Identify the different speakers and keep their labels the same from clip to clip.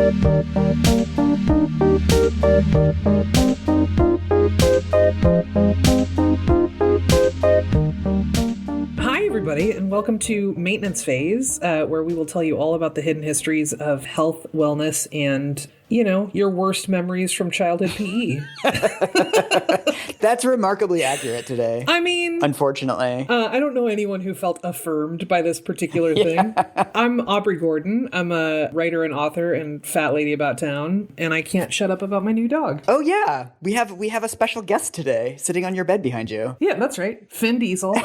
Speaker 1: Hi, everybody, and welcome to Maintenance Phase, where we will tell you all about the hidden histories of health, wellness, and, you know, your worst memories from childhood PE.
Speaker 2: That's remarkably accurate today.
Speaker 1: I mean,
Speaker 2: unfortunately.
Speaker 1: I don't know anyone who felt affirmed by this particular thing. I'm Aubrey Gordon. I'm a writer and author and fat lady about town, and I can't shut up about my new dog.
Speaker 2: Oh, yeah. We have a special guest today sitting on your bed behind you.
Speaker 1: Yeah, that's right. Finn Diesel.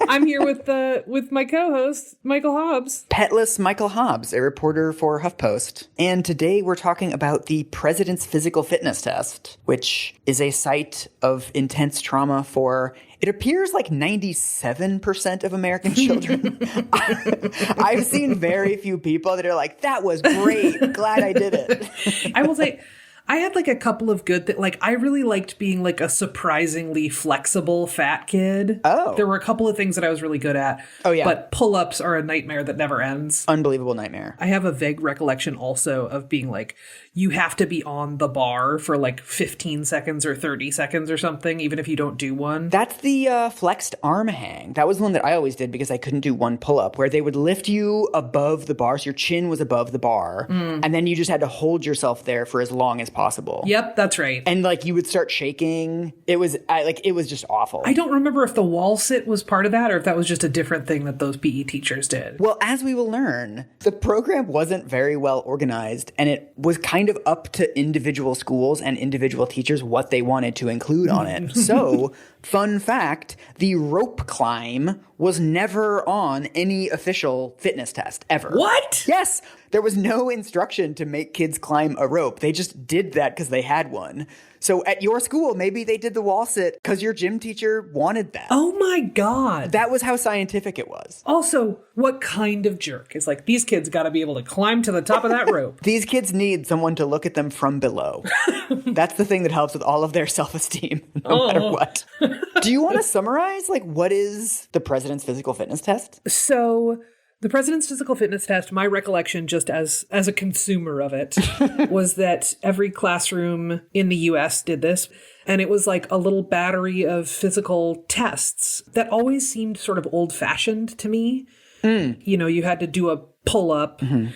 Speaker 1: I'm here with my co-host, Michael Hobbs.
Speaker 2: Petless Michael Hobbs, a reporter for HuffPost. And today we're talking about the President's Physical Fitness Test, which is a site of intense trauma for, it appears, like 97% of American children. I've seen very few people that are like, that was great. Glad I did it.
Speaker 1: I will say, I had like a couple of good I really liked being like a surprisingly flexible fat kid.
Speaker 2: Oh.
Speaker 1: There were a couple of things that I was really good at.
Speaker 2: Oh, yeah.
Speaker 1: But pull-ups are a nightmare that never ends.
Speaker 2: Unbelievable nightmare.
Speaker 1: I have a vague recollection also of being like, you have to be on the bar for like 15 seconds or 30 seconds or something, even if you don't do one.
Speaker 2: That's the flexed arm hang. That was the one that I always did because I couldn't do one pull-up, where they would lift you above the bar, so your chin was above the bar, and then you just had to hold yourself there for as long as possible.
Speaker 1: Yep, that's right.
Speaker 2: And like you would start shaking. It was just awful.
Speaker 1: I don't remember if the wall sit was part of that or if that was just a different thing that those PE teachers did.
Speaker 2: Well, as we will learn, the program wasn't very well organized, and it was kind of up to individual schools and individual teachers what they wanted to include on it. So, fun fact, the rope climb was never on any official fitness test, ever.
Speaker 1: What?
Speaker 2: Yes. There was no instruction to make kids climb a rope. They just did that because they had one. So at your school, maybe they did the wall sit because your gym teacher wanted that.
Speaker 1: Oh my God.
Speaker 2: That was how scientific it was.
Speaker 1: Also, what kind of jerk is like, these kids got to be able to climb to the top of that rope?
Speaker 2: These kids need someone to look at them from below. That's the thing that helps with all of their self-esteem, no matter what. Do you want to summarize, like, what is the President's Physical Fitness Test?
Speaker 1: So the President's Physical Fitness Test, my recollection just as a consumer of it, was that every classroom in the U.S. did this. And it was like a little battery of physical tests that always seemed sort of old-fashioned to me. You know, you had to do a pull-up, and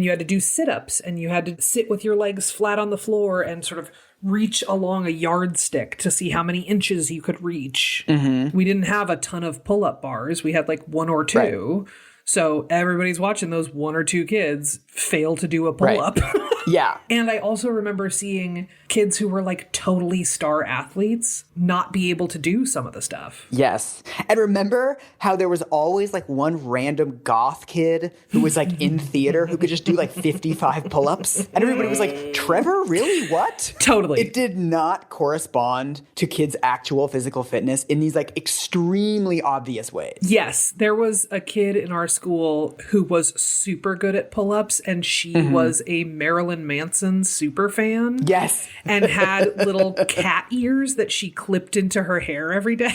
Speaker 1: you had to do sit-ups, and you had to sit with your legs flat on the floor and sort of reach along a yardstick to see how many inches you could reach. We didn't have a ton of pull-up bars. We had like one or two. Right. So everybody's watching those one or two kids fail to do a pull-up.
Speaker 2: Right. Yeah.
Speaker 1: And I also remember seeing kids who were like totally star athletes not be able to do some of the stuff.
Speaker 2: Yes. And remember how there was always like one random goth kid who was like in theater who could just do like 55 pull-ups? And everybody was like, Trevor, really? What?
Speaker 1: Totally.
Speaker 2: It did not correspond to kids' actual physical fitness in these like extremely obvious ways.
Speaker 1: Yes. There was a kid in our school who was super good at pull-ups, and she was a Marilyn Manson super fan.
Speaker 2: Yes.
Speaker 1: And had little cat ears that she clipped into her hair every day.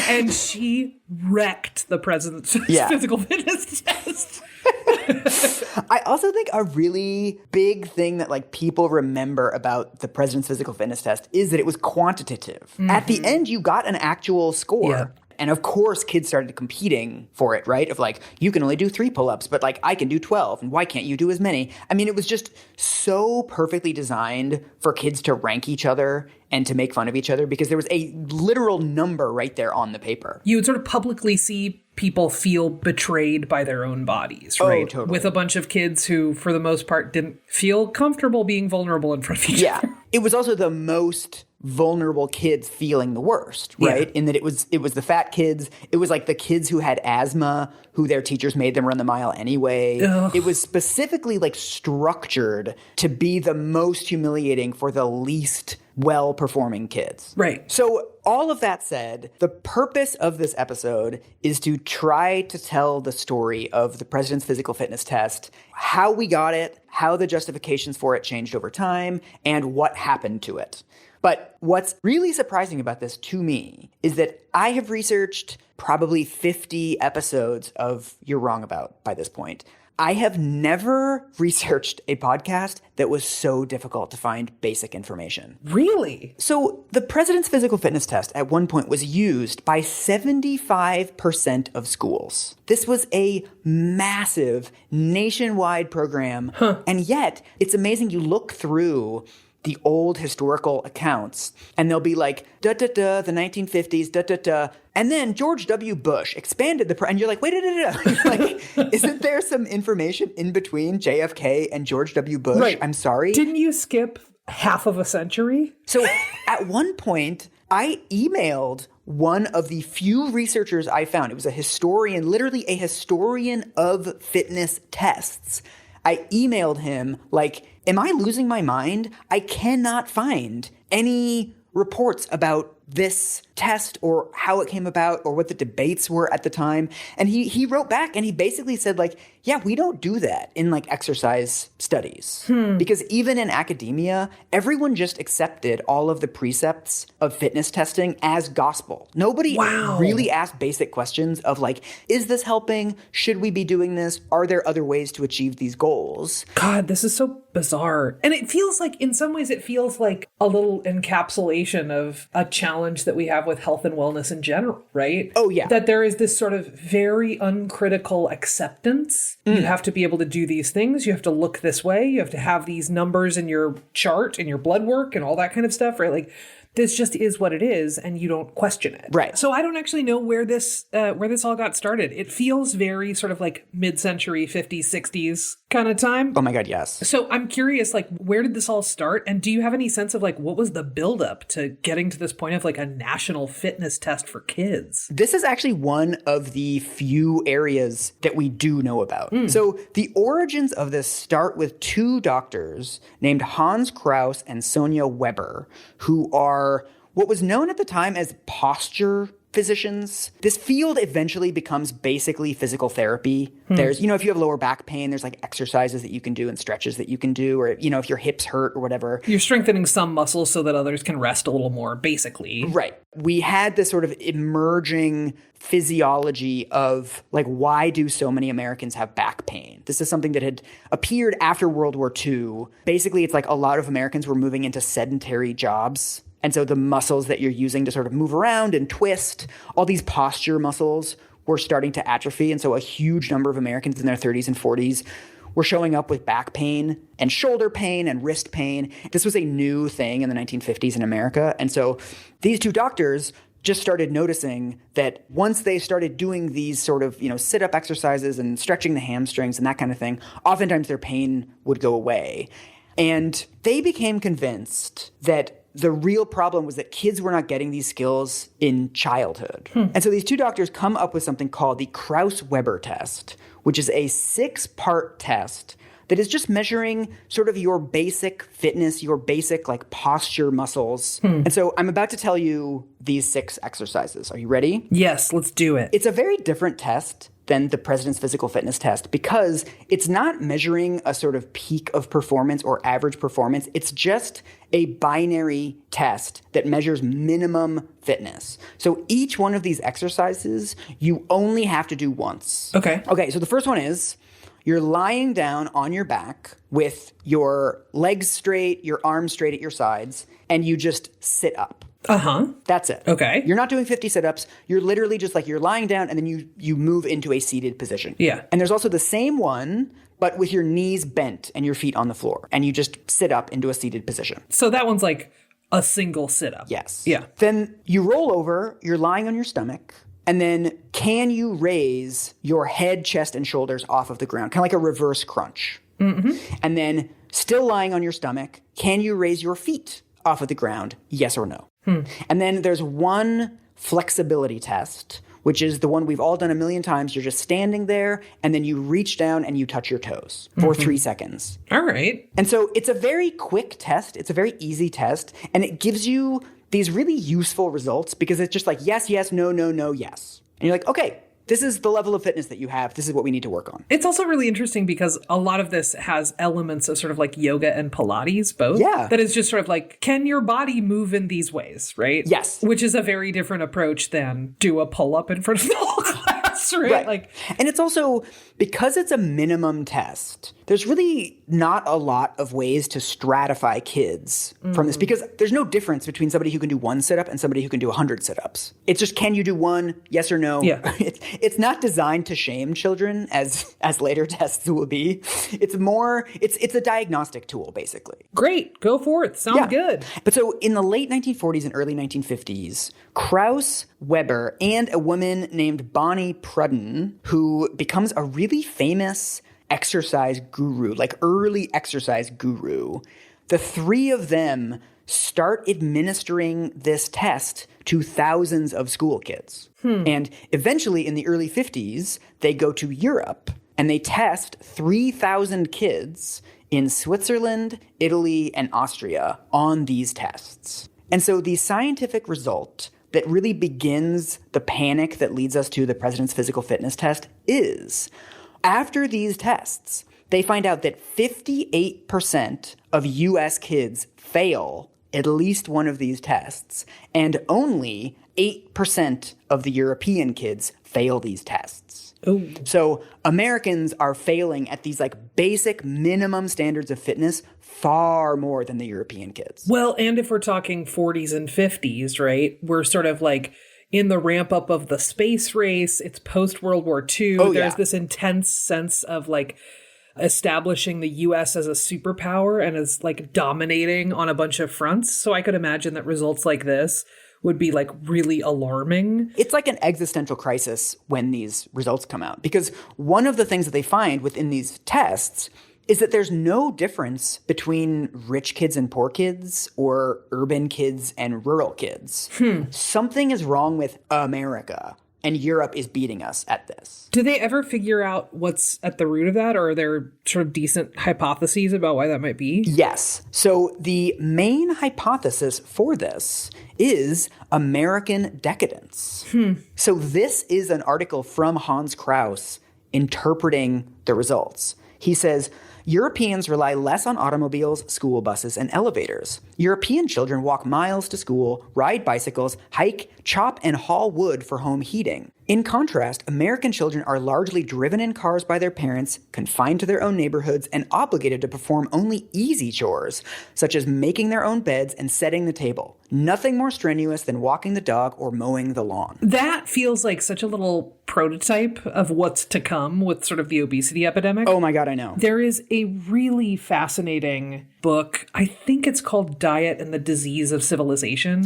Speaker 1: And she wrecked the President's Physical Fitness Test.
Speaker 2: I also think a really big thing that like people remember about the President's Physical Fitness Test is that it was quantitative. At the end, you got an actual score. Yeah. And of course, kids started competing for it, right? Of like, you can only do 3 pull-ups, but like, I can do 12. And why can't you do as many? I mean, it was just so perfectly designed for kids to rank each other and to make fun of each other because there was a literal number right there on the paper.
Speaker 1: You would sort of publicly see people feel betrayed by their own bodies, right?
Speaker 2: Oh, totally.
Speaker 1: With a bunch of kids who, for the most part, didn't feel comfortable being vulnerable in front of each other.
Speaker 2: It was also the most vulnerable kids feeling the worst, right? In that it was the fat kids. It was like the kids who had asthma, who their teachers made them run the mile anyway. Ugh. It was specifically like structured to be the most humiliating for the least well-performing kids.
Speaker 1: Right.
Speaker 2: So all of that said, the purpose of this episode is to try to tell the story of the President's Physical Fitness Test, how we got it, how the justifications for it changed over time, and what happened to it. But what's really surprising about this to me is that I have researched probably 50 episodes of You're Wrong About by this point. I have never researched a podcast that was so difficult to find basic information.
Speaker 1: Really?
Speaker 2: So the president's physical fitness test at one point was used by 75% of schools. This was a massive nationwide program. And yet, it's amazing you look through the old historical accounts, and they'll be like, the 1950s, and then George W. Bush expanded and you're like, wait, like, isn't there some information in between JFK and George W. Bush?
Speaker 1: Right.
Speaker 2: I'm sorry.
Speaker 1: Didn't you skip half of a century?
Speaker 2: So at one point, I emailed one of the few researchers I found. It was a historian, literally a historian of fitness tests. I emailed him like, am I losing my mind? I cannot find any reports about this test or how it came about or what the debates were at the time. And he wrote back and he basically said like, yeah, we don't do that in like exercise studies. Because even in academia, everyone just accepted all of the precepts of fitness testing as gospel. Nobody really asked basic questions of like, is this helping? Should we be doing this? Are there other ways to achieve these goals?
Speaker 1: God, this is so bizarre. And it feels like, in some ways, it feels like a little encapsulation of a challenge that we have with health and wellness in general, right?
Speaker 2: Oh, yeah.
Speaker 1: That there is this sort of very uncritical acceptance. You have to be able to do these things. You have to look this way. You have to have these numbers in your chart and your blood work and all that kind of stuff, right? Like, this just is what it is, and you don't question it.
Speaker 2: Right.
Speaker 1: So I don't actually know where this all got started. It feels very sort of like mid-century 50s, 60s kind of time.
Speaker 2: Oh my God, yes.
Speaker 1: So I'm curious, like, where did this all start? And do you have any sense of like, what was the buildup to getting to this point of like a national fitness test for kids?
Speaker 2: This is actually one of the few areas that we do know about. So the origins of this start with two doctors named Hans Kraus and Sonia Weber, who are what was known at the time as posture physicians. This field eventually becomes basically physical therapy. There's, if you have lower back pain, there's like exercises that you can do and stretches that you can do, or, if your hips hurt or whatever.
Speaker 1: You're strengthening some muscles so that others can rest a little more, basically.
Speaker 2: Right. We had this sort of emerging physiology of like, why do so many Americans have back pain? This is something that had appeared after World War II. Basically, it's like a lot of Americans were moving into sedentary jobs. And so the muscles that you're using to sort of move around and twist, all these posture muscles were starting to atrophy. And so a huge number of Americans in their 30s and 40s were showing up with back pain and shoulder pain and wrist pain. This was a new thing in the 1950s in America. And so these two doctors just started noticing that once they started doing these sort of, sit-up exercises and stretching the hamstrings and that kind of thing, oftentimes their pain would go away. And they became convinced that the real problem was that kids were not getting these skills in childhood. And so these two doctors come up with something called the Kraus-Weber test, which is a 6-part test that is just measuring sort of your basic fitness, your basic like posture muscles. And so I'm about to tell you these 6 exercises. Are you ready?
Speaker 1: Yes, let's do it.
Speaker 2: It's a very different test than the president's physical fitness test because it's not measuring a sort of peak of performance or average performance. It's just a binary test that measures minimum fitness. So each one of these exercises, you only have to do once.
Speaker 1: Okay.
Speaker 2: Okay, so the first one is you're lying down on your back with your legs straight, your arms straight at your sides, and you just sit up. That's it.
Speaker 1: Okay.
Speaker 2: You're not doing 50 sit-ups. You're literally just like you're lying down and then you move into a seated position.
Speaker 1: Yeah.
Speaker 2: And there's also the same one, but with your knees bent and your feet on the floor. And you just sit up into a seated position.
Speaker 1: So that one's like a single sit-up.
Speaker 2: Yes.
Speaker 1: Yeah.
Speaker 2: Then you roll over, you're lying on your stomach. And then can you raise your head, chest, and shoulders off of the ground? Kind of like a reverse crunch. And then still lying on your stomach, can you raise your feet off of the ground? Yes or no? And then there's one flexibility test, which is the one we've all done a million times. You're just standing there, and then you reach down and you touch your toes for 3 seconds.
Speaker 1: All right.
Speaker 2: And so it's a very quick test. It's a very easy test, and it gives you these really useful results because it's just like, yes, yes, no, no, no, yes. And you're like, okay, this is the level of fitness that you have. This is what we need to work on.
Speaker 1: It's also really interesting because a lot of this has elements of sort of like yoga and Pilates both.
Speaker 2: Yeah.
Speaker 1: That is just sort of like, can your body move in these ways, right?
Speaker 2: Yes.
Speaker 1: Which is a very different approach than do a pull-up in front of the whole class, class, right? Like,
Speaker 2: and it's also, because it's a minimum test, there's really not a lot of ways to stratify kids from this, because there's no difference between somebody who can do one sit-up and somebody who can do 100 sit-ups. It's just, can you do one? Yes or no?
Speaker 1: Yeah.
Speaker 2: It's not designed to shame children as later tests will be. It's more, it's a diagnostic tool, basically.
Speaker 1: great, go forth. Sounds good.
Speaker 2: But so in the late 1940s and early 1950s, Krauss, Weber, and a woman named Bonnie Prudden, who becomes a really famous exercise guru, like early exercise guru, the three of them start administering this test to thousands of school kids. And eventually in the early 50s, they go to Europe and they test 3,000 kids in Switzerland, Italy, and Austria on these tests. And so the scientific result that really begins the panic that leads us to the president's physical fitness test is, after these tests, they find out that 58% of U.S. kids fail at least one of these tests, and only 8% of the European kids fail these tests.
Speaker 1: Ooh.
Speaker 2: So Americans are failing at these like basic minimum standards of fitness far more than the European kids.
Speaker 1: Well, and if we're talking 40s and 50s, right, we're sort of like in the ramp up of the space race. It's post World War II. There's this intense sense of like establishing the U.S. as a superpower and as like dominating on a bunch of fronts. So I could imagine that results like this would be like really alarming.
Speaker 2: It's like an existential crisis when these results come out, because one of the things that they find within these tests is that there's no difference between rich kids and poor kids or urban kids and rural kids. Something is wrong with America, and Europe is beating us at this.
Speaker 1: Do they ever figure out what's at the root of that, or are there sort of decent hypotheses about why that might be?
Speaker 2: Yes. So the main hypothesis for this is American decadence. So this is an article from Hans Krauss interpreting the results. He says, Europeans rely less on automobiles, school buses, and elevators. European children walk miles to school, ride bicycles, hike, chop, and haul wood for home heating. In contrast, American children are largely driven in cars by their parents, confined to their own neighborhoods, and obligated to perform only easy chores, such as making their own beds and setting the table. Nothing more strenuous than walking the dog or mowing the lawn.
Speaker 1: That feels like such a little prototype of what's to come with sort of the obesity epidemic.
Speaker 2: Oh my God, I know.
Speaker 1: There is a really fascinating book. I think it's called Diet and the Disease of Civilization.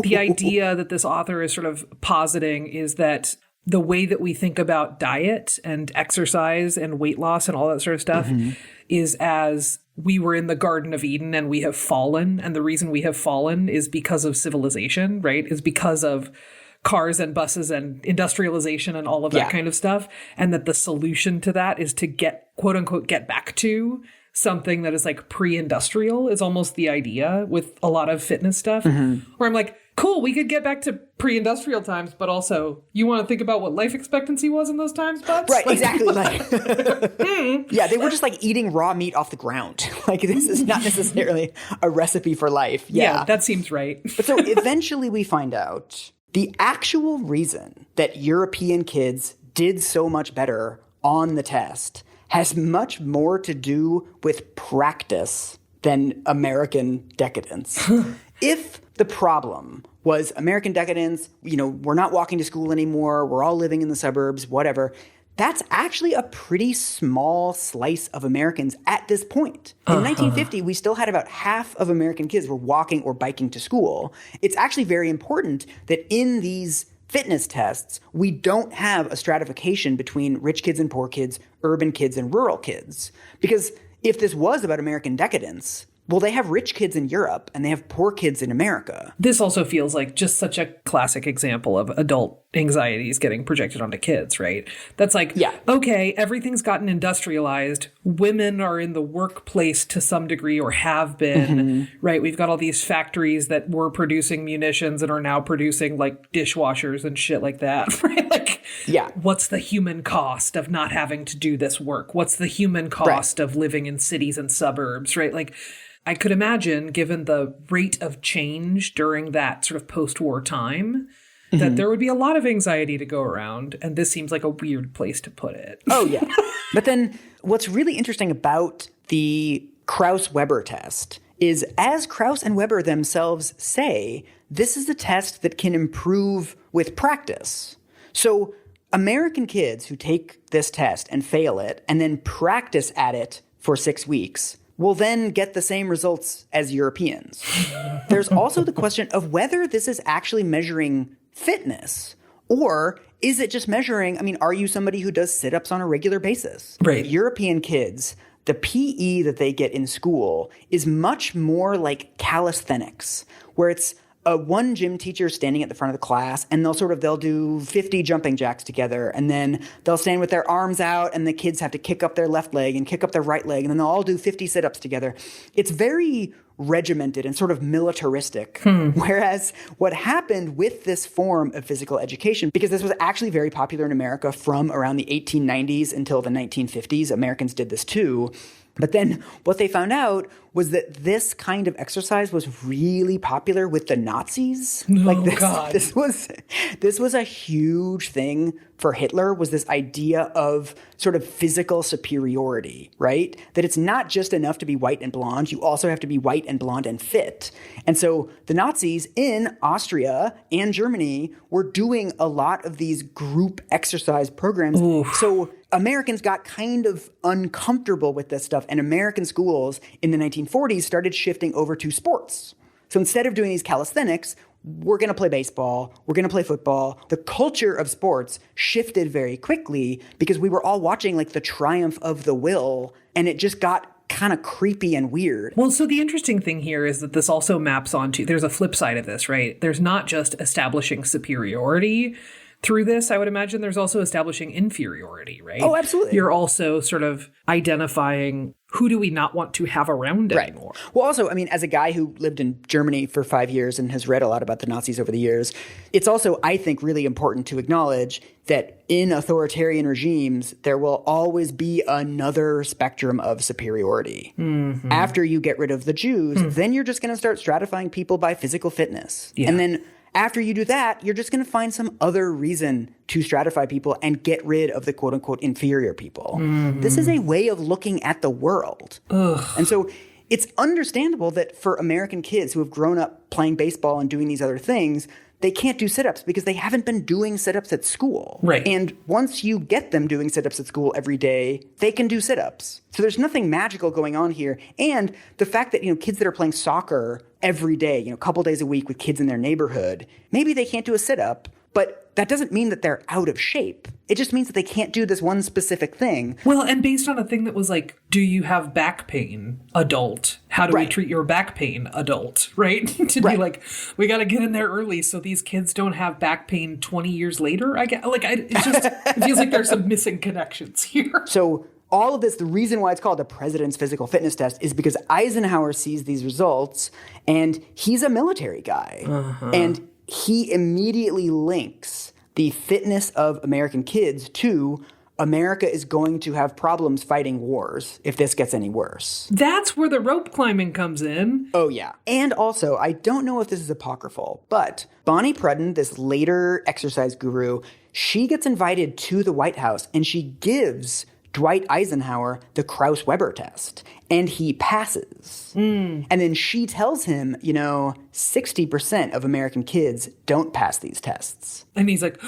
Speaker 1: The idea that this author is sort of positing is that the way that we think about diet and exercise and weight loss and all that sort of stuff is as we were in the Garden of Eden and we have fallen. And the reason we have fallen is because of civilization, right? Is because of cars and buses and industrialization and all of that kind of stuff. And that the solution to that is to get, quote unquote, get back to something that is like pre-industrial is almost the idea with a lot of fitness stuff. Where I'm like, cool, we could get back to pre-industrial times, but also you want to think about what life expectancy was in those times, buds?
Speaker 2: Right, exactly. Yeah, they were just like eating raw meat off the ground. Like, this is not necessarily a recipe for life.
Speaker 1: Yeah, that seems right.
Speaker 2: But so eventually we find out the actual reason that European kids did so much better on the test has much more to do with practice than American decadence. If the problem was American decadence, we're not walking to school anymore, we're all living in the suburbs, whatever, that's actually a pretty small slice of Americans at this point. In 1950, we still had about half of American kids were walking or biking to school. It's actually very important that in these fitness tests, we don't have a stratification between rich kids and poor kids, urban kids and rural kids. Because if this was about American decadence, well, they have rich kids in Europe and they have poor kids in America.
Speaker 1: This also feels like just such a classic example of adult anxieties getting projected onto kids, right? That's like, okay, everything's gotten industrialized. Women are in the workplace to some degree or have been, right? We've got all these factories that were producing munitions and are now producing like dishwashers and shit like that, right? Like, what's the human cost of not having to do this work? What's the human cost of living in cities and suburbs, right? Like, I could imagine, given the rate of change during that sort of post-war time, that there would be a lot of anxiety to go around, and this seems like a weird place to put it.
Speaker 2: Oh, yeah. But then what's really interesting about the Krauss-Weber test is, as Krauss and Weber themselves say, this is a test that can improve with practice. So American kids who take this test and fail it and then practice at it for 6 weeks will then get the same results as Europeans. There's also the question of whether this is actually measuring fitness, or is it just measuring, are you somebody who does sit-ups on a regular basis?
Speaker 1: Right.
Speaker 2: European kids, the PE that they get in school is much more like calisthenics, where it's one gym teacher standing at the front of the class, and they'll do 50 jumping jacks together, and then they'll stand with their arms out, and the kids have to kick up their left leg and kick up their right leg, and then they'll all do 50 sit-ups together. It's very regimented and sort of militaristic. Whereas what happened with this form of physical education, because this was actually very popular in America from around the 1890s until the 1950s, Americans did this too. But then what they found out was that this kind of exercise was really popular with the Nazis.
Speaker 1: God.
Speaker 2: This was a huge thing for Hitler, was this idea of sort of physical superiority, right? That it's not just enough to be white and blonde. You also have to be white and blonde and fit. And so the Nazis in Austria and Germany were doing a lot of these group exercise programs. Oof. So Americans got kind of uncomfortable with this stuff, and American schools in the 1940s started shifting over to sports. So instead of doing these calisthenics, we're going to play baseball, we're going to play football. The culture of sports shifted very quickly because we were all watching like the triumph of the will, and it just got kind of creepy and weird.
Speaker 1: Well, so the interesting thing here is that this also maps onto, there's a flip side of this, right? There's not just establishing superiority through this. I would imagine there's also establishing inferiority, right?
Speaker 2: Oh, absolutely.
Speaker 1: You're also sort of identifying who do we not want to have around anymore.
Speaker 2: Well, also, as a guy who lived in Germany for 5 years and has read a lot about the Nazis over the years, it's also, I think, really important to acknowledge that in authoritarian regimes, there will always be another spectrum of superiority. Mm-hmm. After you get rid of the Jews, then you're just going to start stratifying people by physical fitness. Yeah. And then after you do that, you're just going to find some other reason to stratify people and get rid of the quote-unquote inferior people. Mm-hmm. This is a way of looking at the world. Ugh. And so it's understandable that for American kids who have grown up playing baseball and doing these other things, they can't do sit-ups because they haven't been doing sit-ups at school.
Speaker 1: Right.
Speaker 2: And once you get them doing sit-ups at school every day, they can do sit-ups. So there's nothing magical going on here. And the fact that, kids that are playing soccer every day, a couple days a week with kids in their neighborhood, maybe they can't do a sit-up, but that doesn't mean that they're out of shape. It just means that they can't do this one specific thing.
Speaker 1: Well, and based on a thing that was like, do you have back pain, adult? How do we treat your back pain, adult? Right? To be like, we got to get in there early so these kids don't have back pain 20 years later. It feels like there's some missing connections here.
Speaker 2: So all of this, the reason why it's called the President's Physical Fitness Test is because Eisenhower sees these results, and he's a military guy. Uh-huh. And he immediately links the fitness of American kids to America is going to have problems fighting wars if this gets any worse.
Speaker 1: That's where the rope climbing comes in.
Speaker 2: Oh, yeah. And also, I don't know if this is apocryphal, but Bonnie Prudden, this later exercise guru, she gets invited to the White House, and she gives Dwight Eisenhower the Krauss-Weber test, and he passes. And then she tells him, 60% of American kids don't pass these tests.
Speaker 1: And he's like,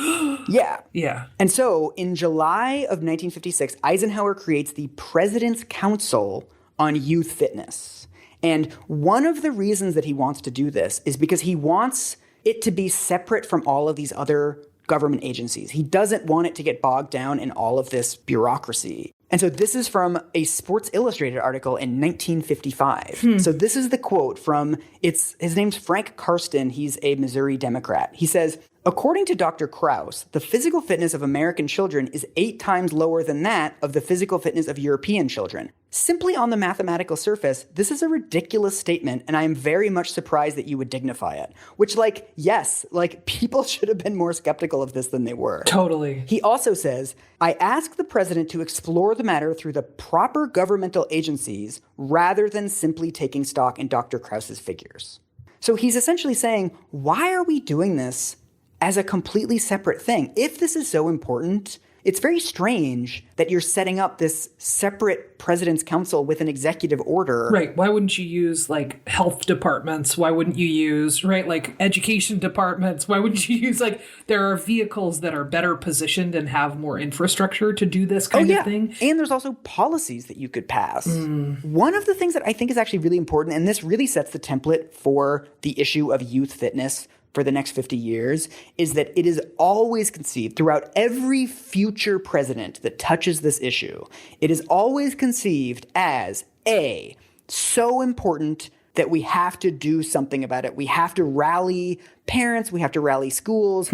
Speaker 2: yeah.
Speaker 1: Yeah.
Speaker 2: And so in July of 1956, Eisenhower creates the President's Council on Youth Fitness. And one of the reasons that he wants to do this is because he wants it to be separate from all of these other government agencies. He doesn't want it to get bogged down in all of this bureaucracy. And so this is from a Sports Illustrated article in 1955. So this is the quote from, his name's Frank Karsten. He's a Missouri Democrat. He says, according to Dr. Krauss, the physical fitness of American children is 8 times lower than that of the physical fitness of European children. Simply on the mathematical surface, this is a ridiculous statement, and I am very much surprised that you would dignify it. Which, yes, people should have been more skeptical of this than they were.
Speaker 1: Totally.
Speaker 2: He also says, I ask the president to explore the matter through the proper governmental agencies rather than simply taking stock in Dr. Krauss's figures. So he's essentially saying, why are we doing this as a completely separate thing. If this is so important, it's very strange that you're setting up this separate president's council with an executive order.
Speaker 1: Right. Why wouldn't you use like health departments? Why wouldn't you use, right, like education departments? Why wouldn't you use like there are vehicles that are better positioned and have more infrastructure to do this kind of thing?
Speaker 2: And there's also policies that you could pass. One of the things that I think is actually really important, and this really sets the template for the issue of youth fitness for the next 50 years, is that it is always conceived throughout every future president that touches this issue. It is always conceived as A, so important that we have to do something about it. We have to rally parents. We have to rally schools.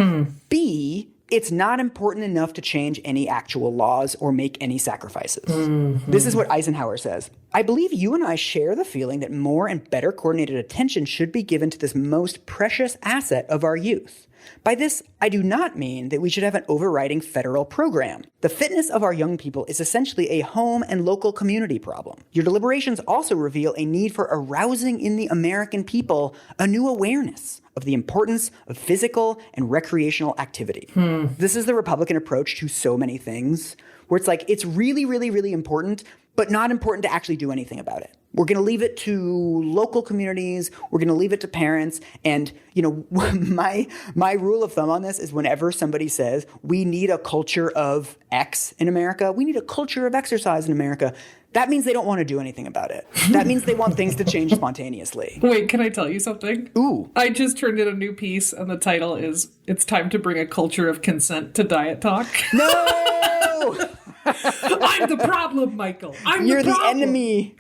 Speaker 2: B, it's not important enough to change any actual laws or make any sacrifices. This is what Eisenhower says. I believe you and I share the feeling that more and better coordinated attention should be given to this most precious asset of our youth. By this, I do not mean that we should have an overriding federal program. The fitness of our young people is essentially a home and local community problem. Your deliberations also reveal a need for arousing in the American people a new awareness of the importance of physical and recreational activity. This is the Republican approach to so many things, where it's like, it's really, really, really important, but not important to actually do anything about it. We're going to leave it to local communities. We're going to leave it to parents. And, you know, my rule of thumb on this is whenever somebody says we need a culture of X in America, we need a culture of exercise in America, that means they don't want to do anything about it. That means they want things to change spontaneously.
Speaker 1: Wait, can I tell you something?
Speaker 2: Ooh.
Speaker 1: I just turned in a new piece, and the title is "It's Time to Bring a Culture of Consent to Diet Talk."
Speaker 2: No!
Speaker 1: I'm the problem, Michael.
Speaker 2: You're the enemy.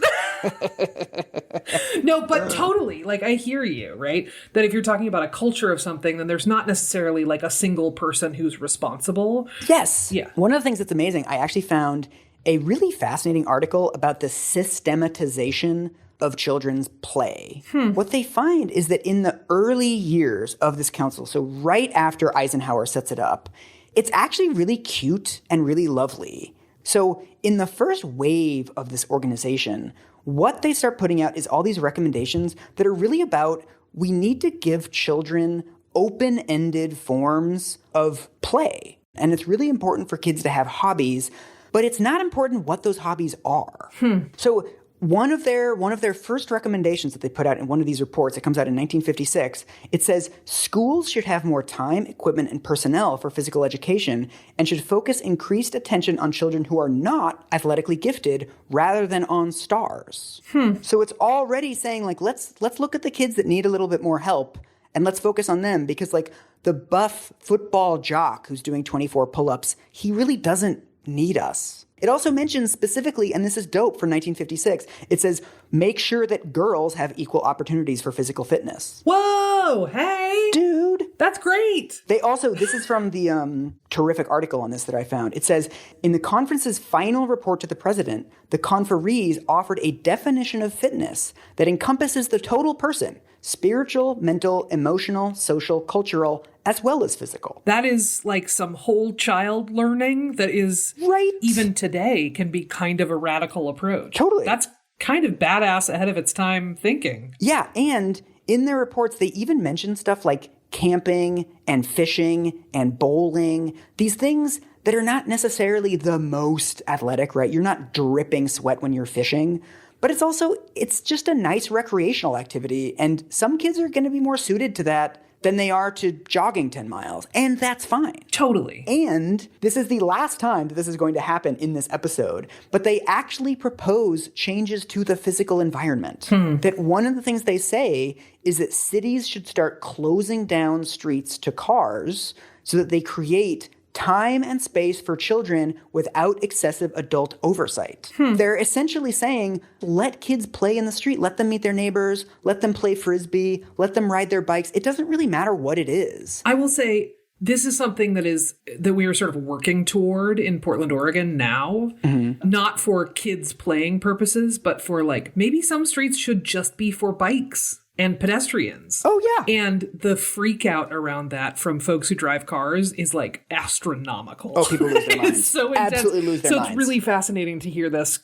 Speaker 1: No, but totally. Like, I hear you, right? That if you're talking about a culture of something, then there's not necessarily like a single person who's responsible.
Speaker 2: Yes.
Speaker 1: Yeah.
Speaker 2: One of the things that's amazing, I actually found a really fascinating article about the systematization of children's play. What they find is that in the early years of this council, so right after Eisenhower sets it up, it's actually really cute and really lovely. So in the first wave of this organization, what they start putting out is all these recommendations that are really about, we need to give children open-ended forms of play. And it's really important for kids to have hobbies, but it's not important what those hobbies are. So one of their first recommendations that they put out in one of these reports, it comes out in 1956, it says schools should have more time, equipment, and personnel for physical education and should focus increased attention on children who are not athletically gifted rather than on stars. So it's already saying, like, let's look at the kids that need a little bit more help and let's focus on them, because like the buff football jock who's doing 24 pull-ups, he really doesn't need us. It also mentions specifically, and this is dope for 1956, it says, make sure that girls have equal opportunities for physical fitness.
Speaker 1: Whoa, hey.
Speaker 2: Dude.
Speaker 1: That's great.
Speaker 2: They also, this is from the terrific article on this that I found. It says, in the conference's final report to the president, the conferees offered a definition of fitness that encompasses the total person, spiritual, mental, emotional, social, cultural, as well as physical.
Speaker 1: That is like some whole child learning that is,
Speaker 2: right,
Speaker 1: even today can be kind of a radical approach.
Speaker 2: Totally.
Speaker 1: That's kind of badass ahead of its time thinking.
Speaker 2: Yeah, and in their reports, they even mention stuff like camping and fishing and bowling, these things that are not necessarily the most athletic, right? You're not dripping sweat when you're fishing. But it's just a nice recreational activity. And some kids are going to be more suited to that than they are to jogging 10 miles. And that's fine.
Speaker 1: Totally.
Speaker 2: And this is the last time that this is going to happen in this episode. But they actually propose changes to the physical environment. That one of the things they say is that cities should start closing down streets to cars so that they create time and space for children without excessive adult oversight. They're essentially saying, let kids play in the street. Let them meet their neighbors. Let them play Frisbee. Let them ride their bikes. It doesn't really matter what it is.
Speaker 1: I will say this is something that we are sort of working toward in Portland, Oregon now. Not for kids playing purposes, but for like maybe some streets should just be for bikes and pedestrians.
Speaker 2: Oh, yeah.
Speaker 1: And the freak out around that from folks who drive cars is like astronomical.
Speaker 2: Oh, people lose their minds.
Speaker 1: It's so intense.
Speaker 2: Absolutely lose their minds.
Speaker 1: So it's really fascinating to hear this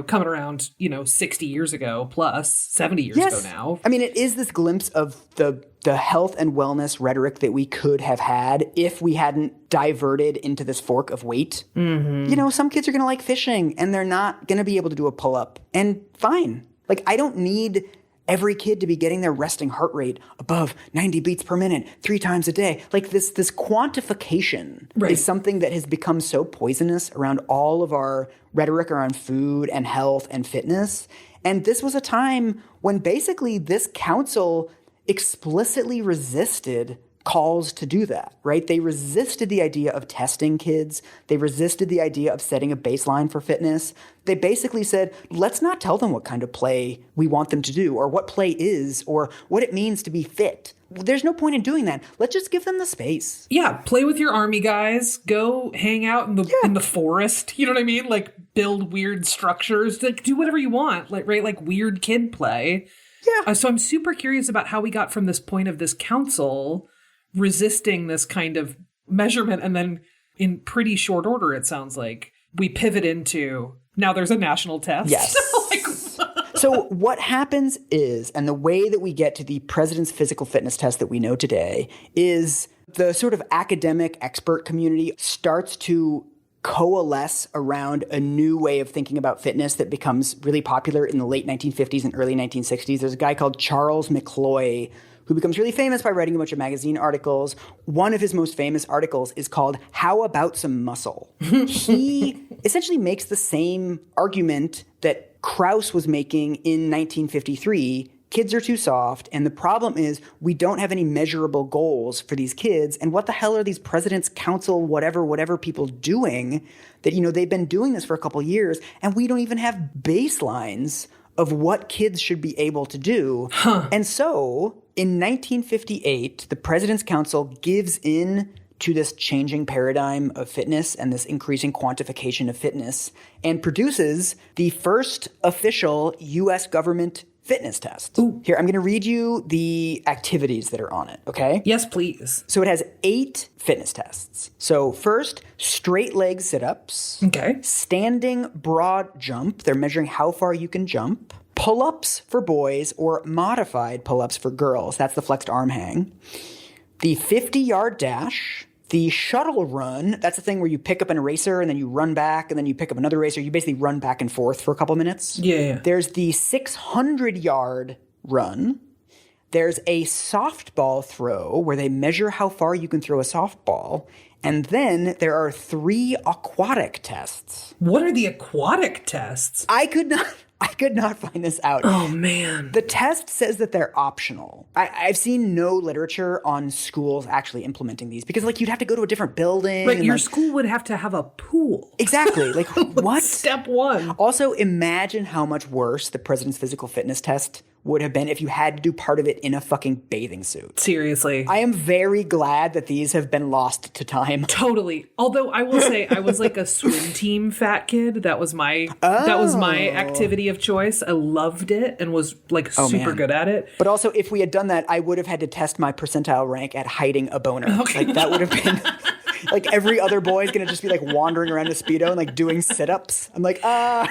Speaker 1: coming around, 60 years ago plus 70 years ago now.
Speaker 2: I mean, it is this glimpse of the health and wellness rhetoric that we could have had if we hadn't diverted into this fork of weight. Mm-hmm. Some kids are going to like fishing and they're not going to be able to do a pull-up. And fine. Like, I don't need every kid to be getting their resting heart rate above 90 beats per minute 3 times a day. Like, this quantification is something that has become so poisonous around all of our rhetoric around food and health and fitness. And this was a time when basically this council explicitly resisted calls to do that, right? They resisted the idea of testing kids. They resisted the idea of setting a baseline for fitness. They basically said, let's not tell them what kind of play we want them to do or what play is or what it means to be fit. There's no point in doing that. Let's just give them the space.
Speaker 1: Yeah, play with your army guys. Go hang out in the forest. You know what I mean? Like, build weird structures. Like, do whatever you want. Like, right? Like weird kid play.
Speaker 2: Yeah.
Speaker 1: So I'm super curious about how we got from this point of this council resisting this kind of measurement. And then in pretty short order, it sounds like, we pivot into now there's a national test.
Speaker 2: Yes. So what happens is, and the way that we get to the president's physical fitness test that we know today is the sort of academic expert community starts to coalesce around a new way of thinking about fitness that becomes really popular in the late 1950s and early 1960s. There's a guy called Charles McCloy who becomes really famous by writing a bunch of magazine articles. One of his most famous articles is called How About Some Muscle? He essentially makes the same argument that Krauss was making in 1953. Kids are too soft, and the problem is we don't have any measurable goals for these kids. And what the hell are these president's council, whatever people doing that, they've been doing this for a couple years, and we don't even have baselines of what kids should be able to do. And so in 1958, the president's council gives in to this changing paradigm of fitness and this increasing quantification of fitness and produces the first official U.S. government fitness test.
Speaker 1: Ooh.
Speaker 2: Here, I'm going to read you the activities that are on it, okay?
Speaker 1: Yes, please.
Speaker 2: So it has 8 fitness tests. So first, straight leg sit-ups.
Speaker 1: Okay.
Speaker 2: Standing broad jump. They're measuring how far you can jump. Pull-ups for boys or modified pull-ups for girls. That's the flexed arm hang. The 50-yard dash. The shuttle run, that's the thing where you pick up an eraser and then you run back and then you pick up another eraser. You basically run back and forth for a couple minutes.
Speaker 1: Yeah.
Speaker 2: There's the 600-yard run. There's a softball throw where they measure how far you can throw a softball. And then there are 3 aquatic tests.
Speaker 1: What are the aquatic tests?
Speaker 2: I could not find this out.
Speaker 1: Oh, man.
Speaker 2: The test says that they're optional. I've seen no literature on schools actually implementing these because, you'd have to go to a different building.
Speaker 1: Right, your school would have to have a pool.
Speaker 2: Exactly. What?
Speaker 1: Step 1.
Speaker 2: Also, imagine how much worse the president's physical fitness test would have been if you had to do part of it in a fucking bathing suit.
Speaker 1: Seriously.
Speaker 2: I am very glad that these have been lost to time.
Speaker 1: Totally. Although I will say I was like a swim team fat kid. That was my activity of choice. I loved it and was super good at it.
Speaker 2: But also, if we had done that, I would have had to test my percentile rank at hiding a boner.
Speaker 1: Okay.
Speaker 2: That would have been... every other boy is going to just be wandering around a Speedo and doing sit-ups. I'm I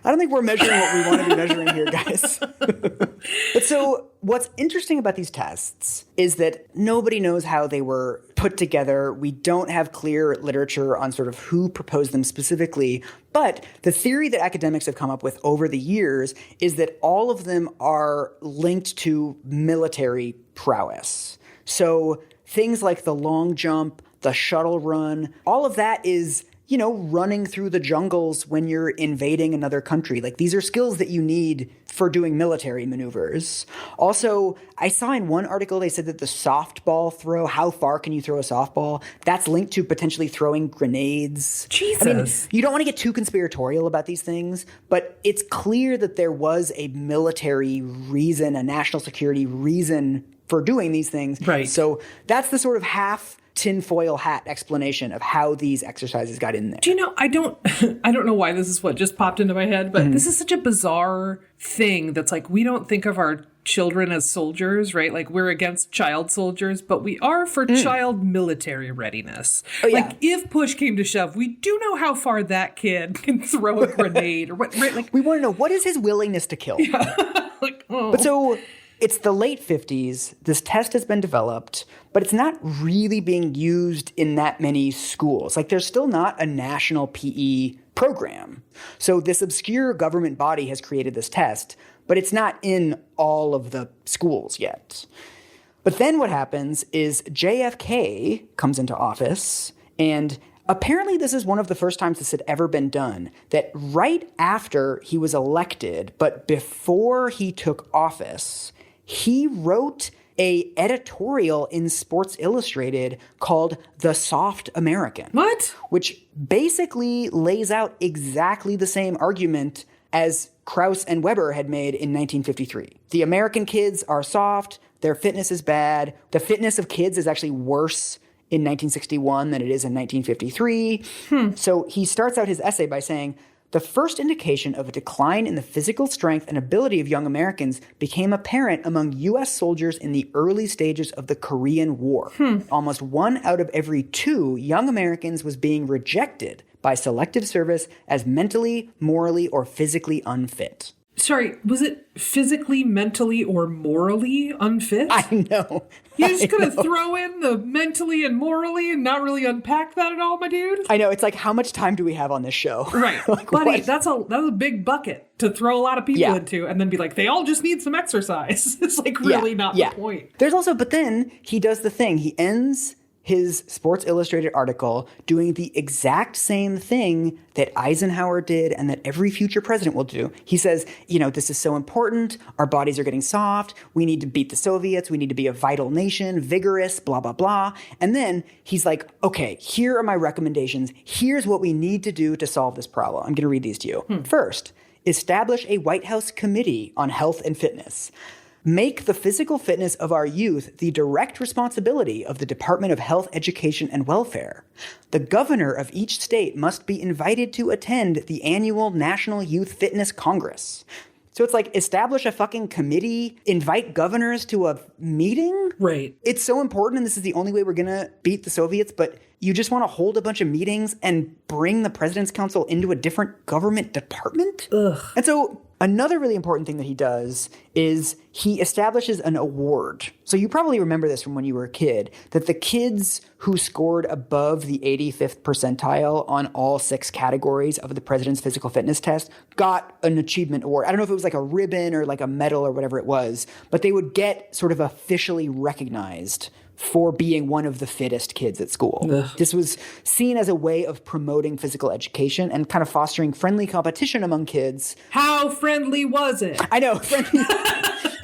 Speaker 2: don't think we're measuring what we want to be measuring here, guys. But so what's interesting about these tests is that nobody knows how they were put together. We don't have clear literature on sort of who proposed them specifically. But the theory that academics have come up with over the years is that all of them are linked to military prowess. So things like the long jump, the shuttle run, all of that is, running through the jungles when you're invading another country. These are skills that you need for doing military maneuvers. Also, I saw in one article they said that the softball throw, how far can you throw a softball? That's linked to potentially throwing grenades.
Speaker 1: Jesus.
Speaker 2: You don't want to get too conspiratorial about these things, but it's clear that there was a military reason, a national security reason for doing these things.
Speaker 1: Right.
Speaker 2: So that's the sort of half tinfoil hat explanation of how these exercises got in there.
Speaker 1: Do you know, I don't know why this is what just popped into my head, but this is such a bizarre thing that's we don't think of our children as soldiers, right? Like, we're against child soldiers, but we are for child military readiness.
Speaker 2: Oh, yeah.
Speaker 1: Like, if push came to shove, we do know how far that kid can throw a grenade or what, right? Like,
Speaker 2: we want to know, what is his willingness to kill?
Speaker 1: like, oh.
Speaker 2: But so it's the late 50s. This test has been developed, but it's not really being used in that many schools. Like, there's still not a national PE program. So this obscure government body has created this test, but it's not in all of the schools yet. But then what happens is JFK comes into office, and apparently this is one of the first times this had ever been done, that right after he was elected, but before he took office, he wrote a editorial in Sports Illustrated called The Soft American.
Speaker 1: What?
Speaker 2: Which basically lays out exactly the same argument as Krauss and Weber had made in 1953. The American kids are soft, their fitness is bad, the fitness of kids is actually worse in 1961 than it is in 1953. So he starts out his essay by saying, the first indication of a decline in the physical strength and ability of young Americans became apparent among U.S. soldiers in the early stages of the Korean War. Almost 1 out of every 2 young Americans was being rejected by selective service as mentally, morally, or physically unfit.
Speaker 1: Sorry, was it physically, mentally, or morally unfit?
Speaker 2: I know.
Speaker 1: You're just going to throw in the mentally and morally and not really unpack that at all, my dude?
Speaker 2: I know. It's like, how much time do we have on this show?
Speaker 1: Right.
Speaker 2: Like,
Speaker 1: buddy, that's a big bucket to throw a lot of people into and then be like, they all just need some exercise. It's like really not the point.
Speaker 2: There's also, but then he does the thing. He ends his Sports Illustrated article doing the exact same thing that Eisenhower did and that every future president will do. He says, you know, this is so important. Our bodies are getting soft. We need to beat the Soviets. We need to be a vital nation, vigorous, blah, blah, blah. And then he's like, okay, here are my recommendations. Here's what we need to do to solve this problem. I'm going to read these to you. First, establish a White House committee on health and fitness. Make the physical fitness of our youth the direct responsibility of the Department of Health, Education, and Welfare. The governor of each state must be invited to attend the annual National Youth Fitness Congress. So it's like, establish a fucking committee, invite governors to a meeting?
Speaker 1: Right.
Speaker 2: It's so important, and this is the only way we're going to beat the Soviets, but you just want to hold a bunch of meetings and bring the President's Council into a different government department?
Speaker 1: Ugh.
Speaker 2: And so another really important thing that he does is he establishes an award. So you probably remember this from when you were a kid, that the kids who scored above the 85th percentile on all 6 categories of the President's Physical Fitness Test got an achievement award. I don't know if it was like a ribbon or like a medal or whatever it was, but they would get sort of officially recognized for being one of the fittest kids at school.
Speaker 1: Ugh.
Speaker 2: This was seen as a way of promoting physical education and kind of fostering friendly competition among kids.
Speaker 1: How friendly was it?
Speaker 2: I know, friendly.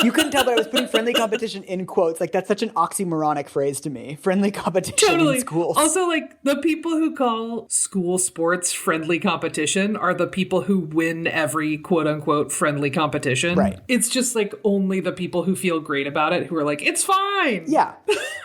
Speaker 2: You couldn't tell, but I was putting friendly competition in quotes. Like, that's such an oxymoronic phrase to me. Friendly competition in schools.
Speaker 1: Also, like, the people who call school sports friendly competition are the people who win every quote-unquote friendly competition.
Speaker 2: Right.
Speaker 1: It's just, like, only the people who feel great about it who are like, it's fine.
Speaker 2: Yeah.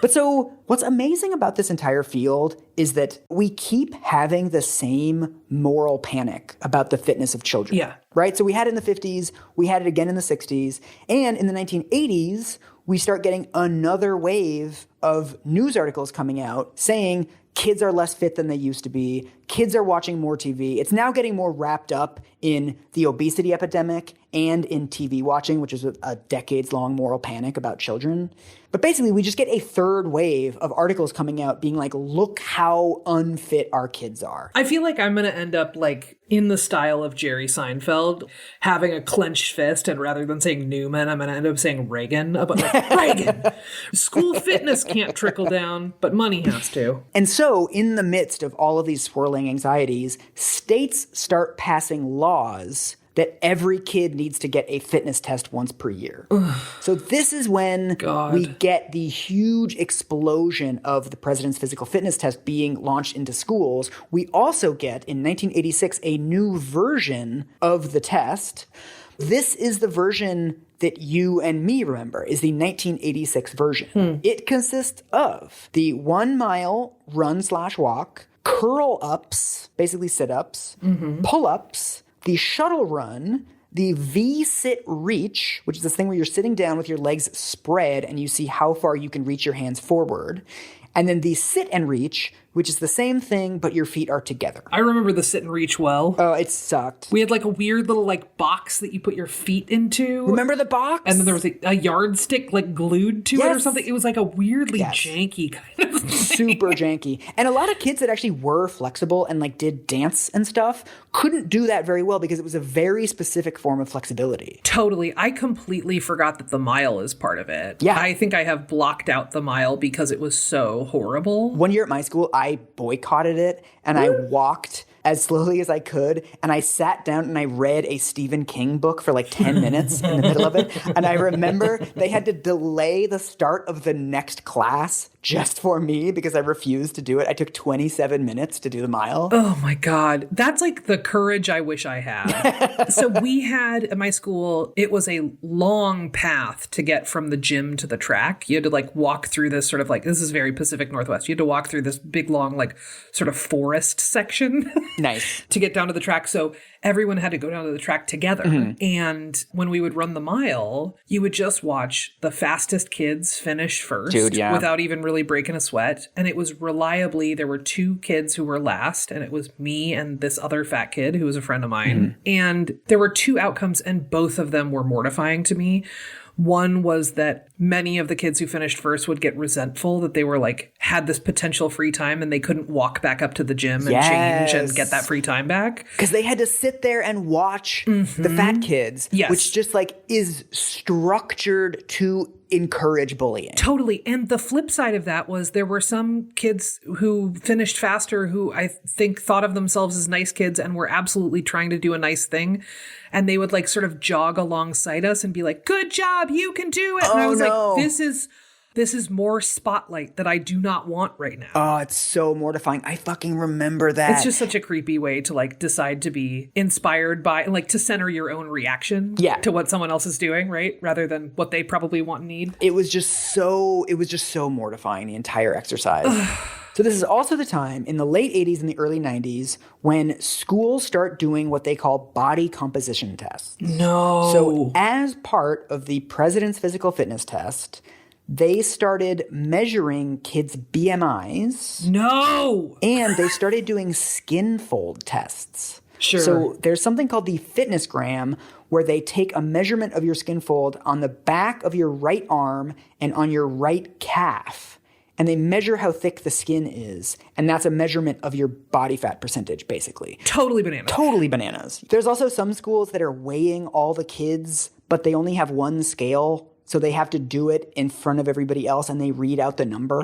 Speaker 2: But so what's amazing about this entire field is that we keep having the same moral panic about the fitness of children.
Speaker 1: Yeah.
Speaker 2: Right? So we had it in the 50s, we had it again in the 60s, and in the 1980s, we start getting another wave of news articles coming out saying kids are less fit than they used to be, kids are watching more TV. It's now getting more wrapped up in the obesity epidemic and in TV watching, which is a decades-long moral panic about children. But basically, we just get a third wave of articles coming out being like, look how unfit our kids are.
Speaker 1: I feel like I'm going to end up like in the style of Jerry Seinfeld, having a clenched fist, and rather than saying Newman, I'm going to end up saying Reagan. About like, Reagan! School fitness can't trickle down, but money has to.
Speaker 2: And so, in the midst of all of these swirling anxieties, states start passing laws that every kid needs to get a fitness test once per year. So this is when we get the huge explosion of the President's Physical Fitness Test being launched into schools. We also get, in 1986, a new version of the test. This is the version that you and me remember, is the 1986 version. It consists of the 1 mile run/walk, curl ups, basically sit-ups, pull-ups, the shuttle run, the V-sit reach, which is this thing where you're sitting down with your legs spread and you see how far you can reach your hands forward. And then the sit and reach, which is the same thing, but your feet are together.
Speaker 1: I remember the sit and reach well.
Speaker 2: Oh, it sucked.
Speaker 1: We had like a weird little like box that you put your feet into.
Speaker 2: Remember the box?
Speaker 1: And then there was a yardstick like glued to it or something. It was like a weirdly janky kind of thing.
Speaker 2: Super janky. And a lot of kids that actually were flexible and like did dance and stuff couldn't do that very well because it was a very specific form of flexibility.
Speaker 1: Totally. I completely forgot that the mile is part of it.
Speaker 2: Yeah.
Speaker 1: I think I have blocked out the mile because it was so horrible.
Speaker 2: One year at my school, I boycotted it and I walked as slowly as I could, and I sat down and I read a Stephen King book for like 10 minutes in the middle of it. And I remember they had to delay the start of the next class just for me because I refused to do it. I took 27 minutes to do the mile.
Speaker 1: Oh my God. That's like the courage I wish I had. So we had at my school, it was a long path to get from the gym to the track. You had to like walk through this sort of like, this is very Pacific Northwest. You had to walk through this big, long, like sort of forest section.
Speaker 2: Nice.
Speaker 1: To get down to the track. So everyone had to go down to the track together. Mm-hmm. And when we would run the mile, you would just watch the fastest kids finish first without even really breaking a sweat. And it was reliably, there were 2 kids who were last, and it was me and this other fat kid who was a friend of mine. Mm-hmm. And there were 2 outcomes, and both of them were mortifying to me. One was that many of the kids who finished first would get resentful that they were like, had this potential free time and they couldn't walk back up to the gym and change and get that free time back.
Speaker 2: Because they had to sit there and watch the fat kids, which just like is structured to encourage bullying.
Speaker 1: Totally. And the flip side of that was there were some kids who finished faster who I think thought of themselves as nice kids and were absolutely trying to do a nice thing. And they would like sort of jog alongside us and be like, good job, you can do it. And I was like, this is more spotlight that I do not want right now.
Speaker 2: Oh, it's so mortifying. I fucking remember that.
Speaker 1: It's just such a creepy way to like decide to be inspired by and like to center your own reaction to what someone else is doing, right? Rather than what they probably want and need.
Speaker 2: It was just so mortifying, the entire exercise. So this is also the time in the late 80s and the early 90s when schools start doing what they call body composition tests.
Speaker 1: No.
Speaker 2: So as part of the president's physical fitness test, they started measuring kids' BMIs.
Speaker 1: No!
Speaker 2: And they started doing skin fold tests.
Speaker 1: Sure.
Speaker 2: So there's something called the fitness gram where they take a measurement of your skin fold on the back of your right arm and on your right calf. And they measure how thick the skin is. And that's a measurement of your body fat percentage, basically.
Speaker 1: Totally bananas.
Speaker 2: Totally bananas. There's also some schools that are weighing all the kids, but they only have one scale. So they have to do it in front of everybody else and they read out the number,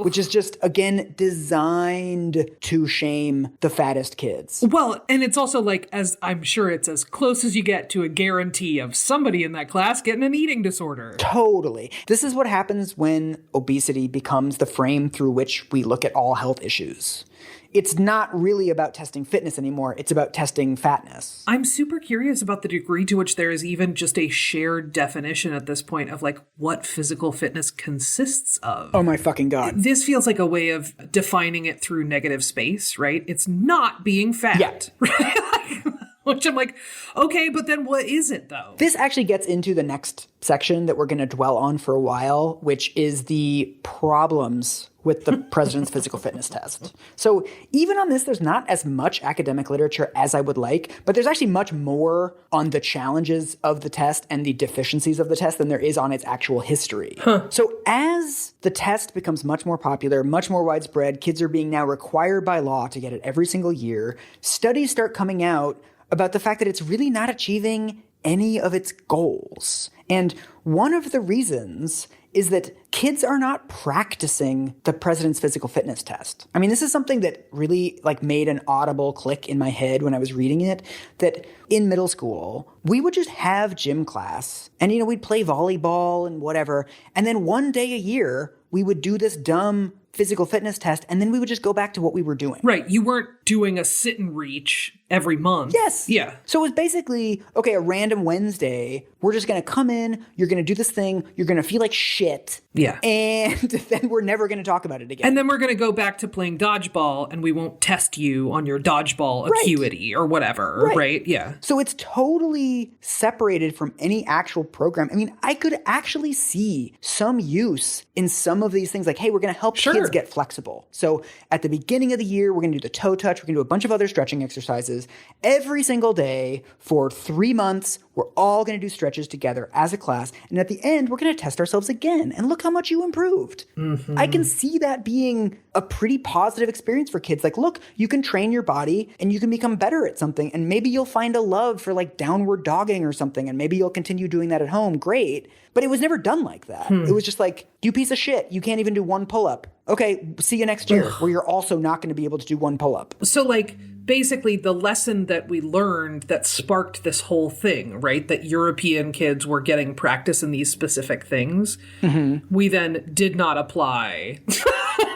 Speaker 2: which is just, again, designed to shame the fattest kids.
Speaker 1: Well, and it's also like, as I'm sure it's as close as you get to a guarantee of somebody in that class getting an eating disorder.
Speaker 2: Totally. This is what happens when obesity becomes the frame through which we look at all health issues. It's not really about testing fitness anymore. It's about testing fatness.
Speaker 1: I'm super curious about the degree to which there is even just a shared definition at this point of like what physical fitness consists of.
Speaker 2: Oh my fucking God.
Speaker 1: This feels like a way of defining it through negative space, right? It's not being fat.
Speaker 2: Yeah.
Speaker 1: Right? Which I'm like, okay, but then what is it though?
Speaker 2: This actually gets into the next section that we're going to dwell on for a while, which is the problems with the president's physical fitness test. So even on this, there's not as much academic literature as I would like, but there's actually much more on the challenges of the test and the deficiencies of the test than there is on its actual history. So as the test becomes much more popular, much more widespread, kids are being now required by law to get it every single year, studies start coming out about the fact that it's really not achieving any of its goals. And one of the reasons is that kids are not practicing the president's physical fitness test. I mean, this is something that really like made an audible click in my head when I was reading it, that in middle school, we would just have gym class and, you know, we'd play volleyball and whatever. And then one day a year, we would do this dumb physical fitness test, and then we would just go back to what we were doing.
Speaker 1: Right. You weren't doing a sit and reach every month.
Speaker 2: Yes.
Speaker 1: Yeah.
Speaker 2: So it was basically, okay, a random Wednesday, we're just going to come in, you're going to do this thing, you're going to feel like shit.
Speaker 1: Yeah.
Speaker 2: And then we're never going to talk about it again.
Speaker 1: And then we're going to go back to playing dodgeball, and we won't test you on your dodgeball acuity or whatever, right? Yeah.
Speaker 2: So it's totally separated from any actual program. I mean, I could actually see some use in some of these things, like, hey, we're going to help kids get flexible. So at the beginning of the year, we're going to do the toe touch. We're going to do a bunch of other stretching exercises every single day for 3 months. We're all going to do stretches together as a class. And at the end, we're going to test ourselves again. And look how much you improved. Mm-hmm. I can see that being a pretty positive experience for kids. Like, look, you can train your body and you can become better at something. And maybe you'll find a love for like downward dogging or something. And maybe you'll continue doing that at home. Great. But it was never done like that. It was just like, you piece of shit, you can't even do one pull-up. Okay, see you next year, where you're also not going to be able to do one pull-up.
Speaker 1: So like, basically the lesson that we learned that sparked this whole thing, right? That European kids were getting practice in these specific things. Mm-hmm. We then did not apply.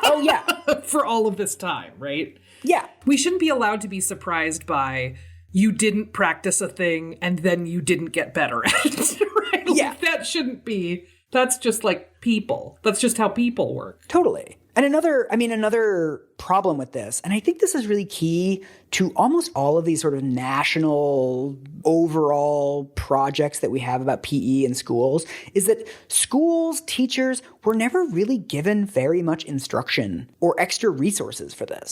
Speaker 2: Oh, yeah.
Speaker 1: For all of this time, right?
Speaker 2: Yeah.
Speaker 1: We shouldn't be allowed to be surprised by you didn't practice a thing and then you didn't get better at it, right?
Speaker 2: Yeah.
Speaker 1: Like, that shouldn't be, that's just like people. That's just how people work.
Speaker 2: Totally. And another problem with this, and I think this is really key to almost all of these sort of national overall projects that we have about PE in schools, is that schools, teachers were never really given very much instruction or extra resources for this.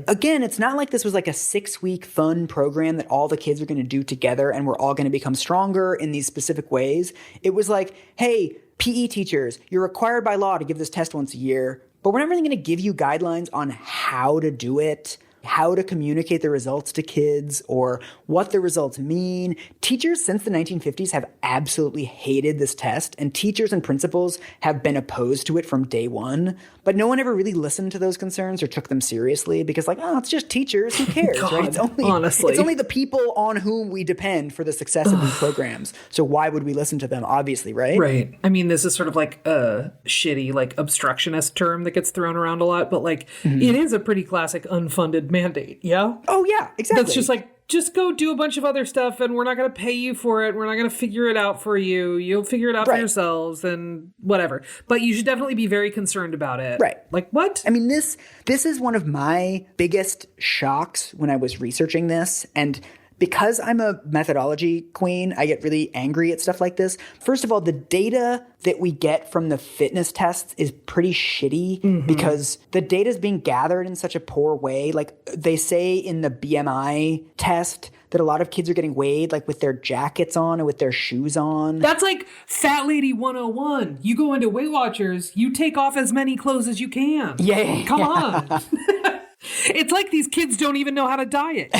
Speaker 2: Again, it's not like this was like a 6-week fun program that all the kids are going to do together and we're all going to become stronger in these specific ways. It was like, hey, PE teachers, you're required by law to give this test once a year, but we're never really going to give you guidelines on how to do it, how to communicate the results to kids, or what the results mean. Teachers since the 1950s have absolutely hated this test, and teachers and principals have been opposed to it from day one. But no one ever really listened to those concerns or took them seriously because, like, oh, it's just teachers. Who cares,
Speaker 1: God,
Speaker 2: right?
Speaker 1: honestly.
Speaker 2: It's only the people on whom we depend for the success of these programs. So why would we listen to them? Obviously, right?
Speaker 1: Right. I mean, this is sort of like a shitty, like, obstructionist term that gets thrown around a lot, but, like, it is a pretty classic unfunded mandate, yeah?
Speaker 2: Oh, yeah, exactly.
Speaker 1: That's just like, just go do a bunch of other stuff and we're not going to pay you for it. We're not going to figure it out for you. You'll figure it out for yourselves and whatever. But you should definitely be very concerned about it.
Speaker 2: Right.
Speaker 1: Like, what?
Speaker 2: I mean, this is one of my biggest shocks when I was researching this. And because I'm a methodology queen, I get really angry at stuff like this. First of all, the data that we get from the fitness tests is pretty shitty because the data is being gathered in such a poor way. Like they say in the BMI test that a lot of kids are getting weighed like with their jackets on or with their shoes on.
Speaker 1: That's like Fat Lady 101. You go into Weight Watchers, you take off as many clothes as you can.
Speaker 2: Yeah.
Speaker 1: Come on. It's like these kids don't even know how to diet.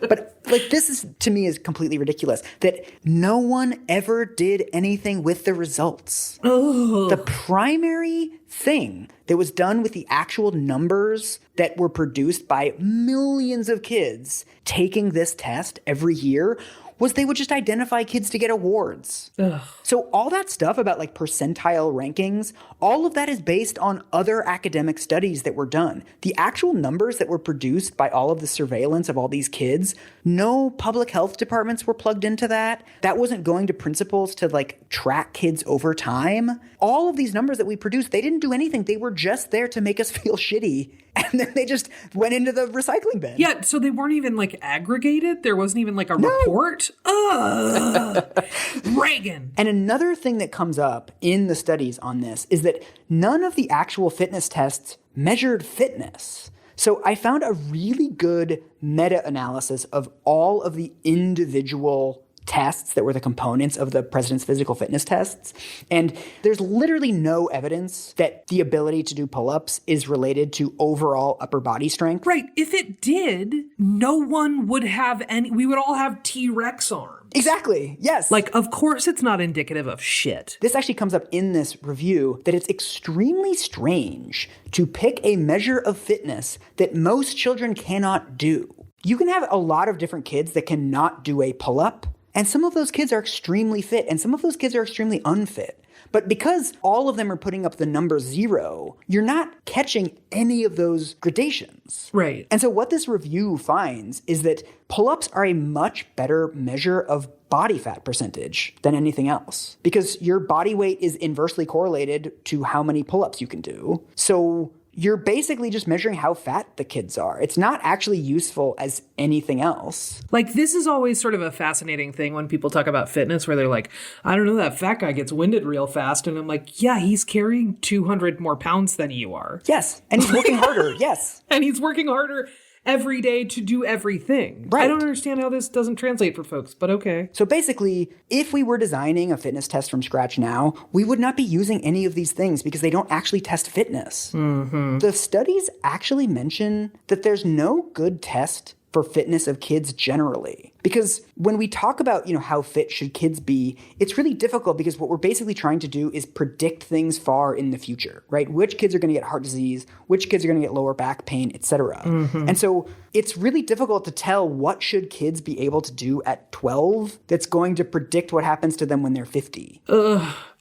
Speaker 2: But like this is, to me, is completely ridiculous that no one ever did anything with the results.
Speaker 1: Ugh.
Speaker 2: The primary thing that was done with the actual numbers that were produced by millions of kids taking this test every year was they would just identify kids to get awards.
Speaker 1: Ugh.
Speaker 2: So all that stuff about like percentile rankings, all of that is based on other academic studies that were done. The actual numbers that were produced by all of the surveillance of all these kids, no public health departments were plugged into that. That wasn't going to principals to like track kids over time. All of these numbers that we produced, they didn't do anything. They were just there to make us feel shitty. And then they just went into the recycling bin.
Speaker 1: Yeah, so they weren't even like aggregated? There wasn't even like a report? Ugh. Reagan.
Speaker 2: And another thing that comes up in the studies on this is that none of the actual fitness tests measured fitness. So I found a really good meta-analysis of all of the individual tests that were the components of the president's physical fitness tests. And there's literally no evidence that the ability to do pull-ups is related to overall upper body strength.
Speaker 1: Right. If it did, no one would have any, we would all have T-Rex arms.
Speaker 2: Exactly. Yes.
Speaker 1: Like, of course it's not indicative of shit.
Speaker 2: This actually comes up in this review that it's extremely strange to pick a measure of fitness that most children cannot do. You can have a lot of different kids that cannot do a pull-up, and some of those kids are extremely fit, and some of those kids are extremely unfit. But because all of them are putting up the number 0, you're not catching any of those gradations.
Speaker 1: Right.
Speaker 2: And so what this review finds is that pull-ups are a much better measure of body fat percentage than anything else, because your body weight is inversely correlated to how many pull-ups you can do. So you're basically just measuring how fat the kids are. It's not actually useful as anything else.
Speaker 1: Like, this is always sort of a fascinating thing when people talk about fitness, where they're like, I don't know, that fat guy gets winded real fast. And I'm like, yeah, he's carrying 200 more pounds than you are.
Speaker 2: Yes. And he's working harder. Yes.
Speaker 1: And he's working harder every day to do everything.
Speaker 2: Right.
Speaker 1: I don't understand how this doesn't translate for folks, but okay.
Speaker 2: So basically, if we were designing a fitness test from scratch now, we would not be using any of these things because they don't actually test fitness. Mm-hmm. The studies actually mention that there's no good test for fitness of kids generally. Because when we talk about, how fit should kids be, it's really difficult because what we're basically trying to do is predict things far in the future, right? Which kids are going to get heart disease, which kids are going to get lower back pain, etc. Mm-hmm. And so it's really difficult to tell what should kids be able to do at 12 that's going to predict what happens to them when they're 50.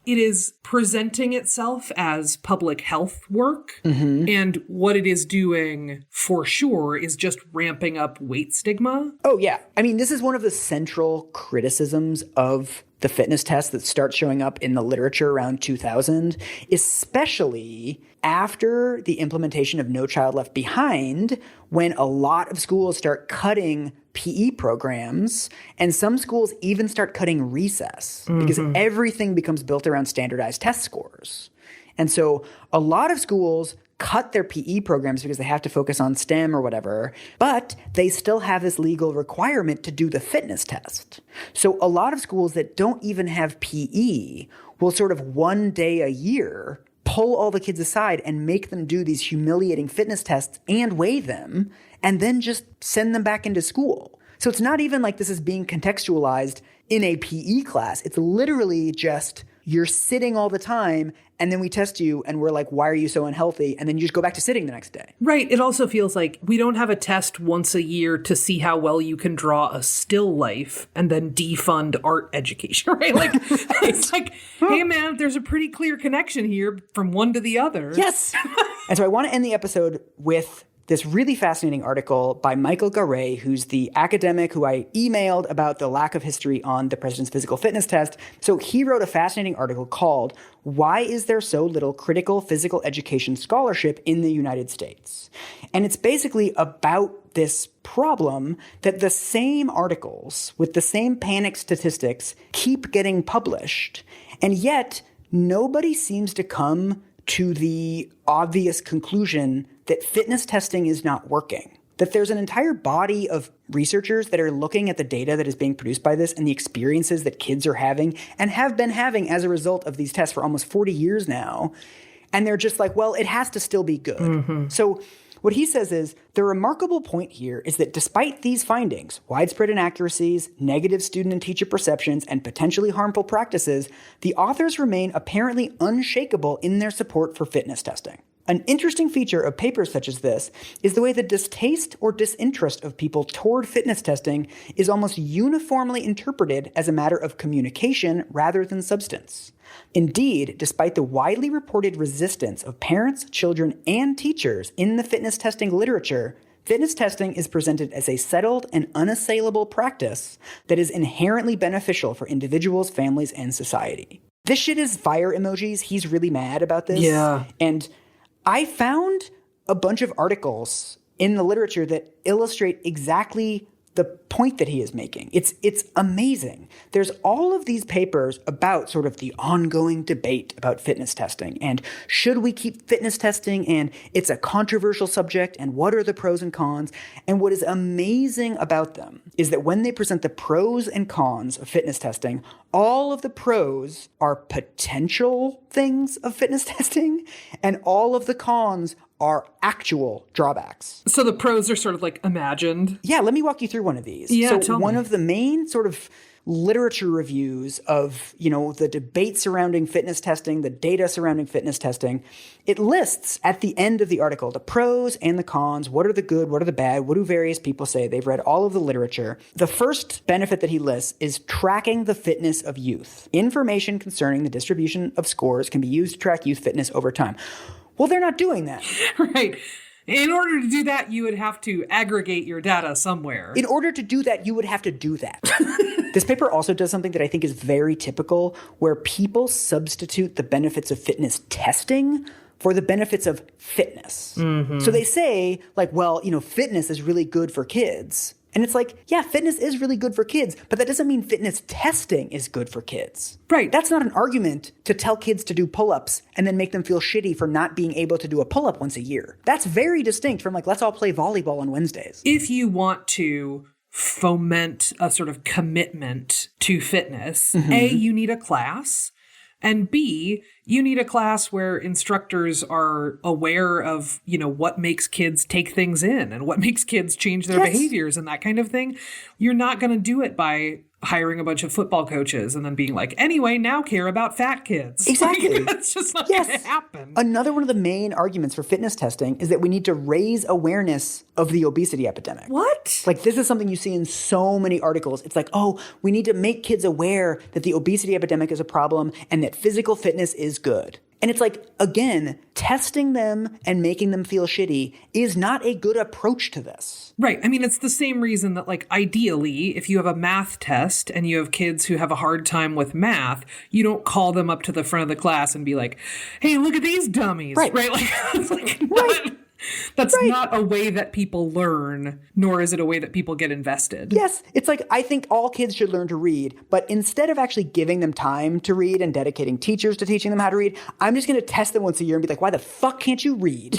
Speaker 1: It is presenting itself as public health work, and what it is doing, for sure, is just ramping up weight stigma.
Speaker 2: Oh, yeah. I mean, this is one of the central criticisms of the fitness test that starts showing up in the literature around 2000, especially after the implementation of No Child Left Behind, when a lot of schools start cutting PE programs, and some schools even start cutting recess because everything becomes built around standardized test scores. And so a lot of schools cut their PE programs because they have to focus on STEM or whatever, but they still have this legal requirement to do the fitness test. So a lot of schools that don't even have PE will sort of one day a year pull all the kids aside and make them do these humiliating fitness tests and weigh them, and then just send them back into school. So it's not even like this is being contextualized in a PE class. It's literally just you're sitting all the time, and then we test you, and we're like, why are you so unhealthy? And then you just go back to sitting the next day.
Speaker 1: Right. It also feels like we don't have a test once a year to see how well you can draw a still life and then defund art education, right? Like, it's like, hey, man, there's a pretty clear connection here from one to the other.
Speaker 2: Yes. And so I want to end the episode with this really fascinating article by Michael Garay, who's the academic who I emailed about the lack of history on the president's physical fitness test. So he wrote a fascinating article called "Why is there so little critical physical education scholarship in the United States?" And it's basically about this problem that the same articles with the same panic statistics keep getting published, and yet nobody seems to come to the obvious conclusion that fitness testing is not working. That there's an entire body of researchers that are looking at the data that is being produced by this and the experiences that kids are having and have been having as a result of these tests for almost 40 years now. And they're just like, well, it has to still be good. Mm-hmm. So what he says is, the remarkable point here is that despite these findings, widespread inaccuracies, negative student and teacher perceptions, and potentially harmful practices, the authors remain apparently unshakable in their support for fitness testing. An interesting feature of papers such as this is the way the distaste or disinterest of people toward fitness testing is almost uniformly interpreted as a matter of communication rather than substance. Indeed, despite the widely reported resistance of parents, children, and teachers in the fitness testing literature, fitness testing is presented as a settled and unassailable practice that is inherently beneficial for individuals, families, and society. This shit is fire emojis. He's really mad about this.
Speaker 1: Yeah.
Speaker 2: And I found a bunch of articles in the literature that illustrate exactly the point that he is making. It's amazing. There's all of these papers about sort of the ongoing debate about fitness testing and should we keep fitness testing, and it's a controversial subject, and what are the pros and cons. And what is amazing about them is that when they present the pros and cons of fitness testing, all of the pros are potential things of fitness testing, and all of the cons are actual drawbacks.
Speaker 1: So the pros are sort of like imagined.
Speaker 2: Yeah, let me walk you through one of these.
Speaker 1: Yeah,
Speaker 2: so
Speaker 1: tell
Speaker 2: one
Speaker 1: me.
Speaker 2: of the main sort of literature reviews of, the debate surrounding fitness testing, the data surrounding fitness testing, it lists at the end of the article the pros and the cons, what are the good, what are the bad, what do various people say. They've read all of the literature. The first benefit that he lists is tracking the fitness of youth. Information concerning the distribution of scores can be used to track youth fitness over time. Well, they're not doing that.
Speaker 1: Right. In order to do that, you would have to aggregate your data somewhere.
Speaker 2: In order to do that, you would have to do that. This paper also does something that I think is very typical, where people substitute the benefits of fitness testing for the benefits of fitness. Mm-hmm. So they say, fitness is really good for kids. And it's like, yeah, fitness is really good for kids, but that doesn't mean fitness testing is good for kids.
Speaker 1: Right.
Speaker 2: That's not an argument to tell kids to do pull-ups and then make them feel shitty for not being able to do a pull-up once a year. That's very distinct from let's all play volleyball on Wednesdays.
Speaker 1: If you want to foment a sort of commitment to fitness, mm-hmm. A, you need a class. And B, you need a class where instructors are aware of, what makes kids take things in and what makes kids change their behaviors and that kind of thing. You're not going to do it by hiring a bunch of football coaches and then being like, anyway, now care about fat kids.
Speaker 2: Exactly.
Speaker 1: That's just not going to happen.
Speaker 2: Another one of the main arguments for fitness testing is that we need to raise awareness of the obesity epidemic.
Speaker 1: What?
Speaker 2: This is something you see in so many articles. It's we need to make kids aware that the obesity epidemic is a problem and that physical fitness is good. And it's again, testing them and making them feel shitty is not a good approach to this.
Speaker 1: Right. I mean, it's the same reason that, ideally, if you have a math test and you have kids who have a hard time with math, you don't call them up to the front of the class and be like, hey, look at these dummies.
Speaker 2: Right.
Speaker 1: Right? That's not a way that people learn, nor is it a way that people get invested.
Speaker 2: Yes. It's I think all kids should learn to read, but instead of actually giving them time to read and dedicating teachers to teaching them how to read, I'm just going to test them once a year and be like, why the fuck can't you read?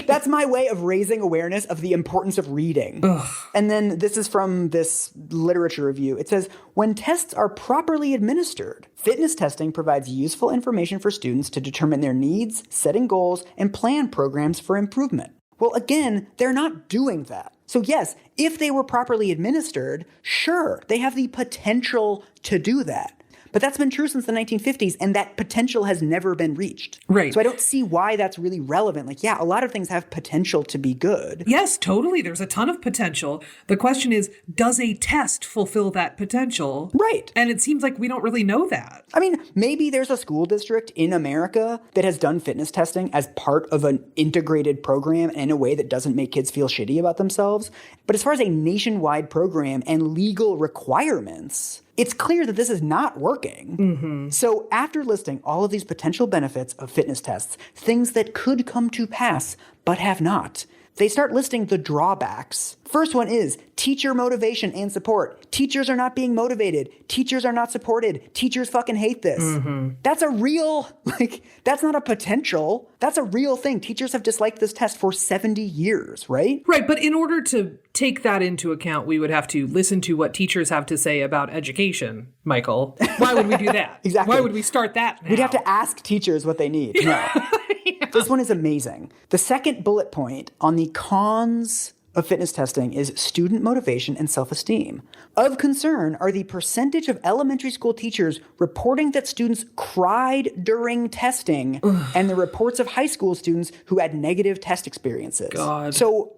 Speaker 2: That's my way of raising awareness of the importance of reading. Ugh. And then this is from this literature review. It says, when tests are properly administered, fitness testing provides useful information for students to determine their needs, setting goals, and plan programs for improvement. Well, again, they're not doing that. So yes, if they were properly administered, sure, they have the potential to do that. But that's been true since the 1950s, and that potential has never been reached.
Speaker 1: Right.
Speaker 2: So I don't see why that's really relevant. A lot of things have potential to be good.
Speaker 1: Yes, totally. There's a ton of potential. The question is, does a test fulfill that potential?
Speaker 2: Right.
Speaker 1: And it seems like we don't really know that.
Speaker 2: I mean, maybe there's a school district in America that has done fitness testing as part of an integrated program in a way that doesn't make kids feel shitty about themselves. But as far as a nationwide program and legal requirements, it's clear that this is not working. Mm-hmm. So after listing all of these potential benefits of fitness tests, things that could come to pass but have not, they start listing the drawbacks. First one is teacher motivation and support. Teachers are not being motivated. Teachers are not supported. Teachers fucking hate this. Mm-hmm. That's a real, that's not a potential. That's a real thing. Teachers have disliked this test for 70 years, right?
Speaker 1: Right, but in order to take that into account, we would have to listen to what teachers have to say about education, Michael. Why would we do that?
Speaker 2: Exactly.
Speaker 1: Why would we start that now?
Speaker 2: We'd have to ask teachers what they need. No. Yeah. This one is amazing. The second bullet point on the cons of fitness testing is student motivation and self-esteem. Of concern are the percentage of elementary school teachers reporting that students cried during testing and the reports of high school students who had negative test experiences.
Speaker 1: God.
Speaker 2: So,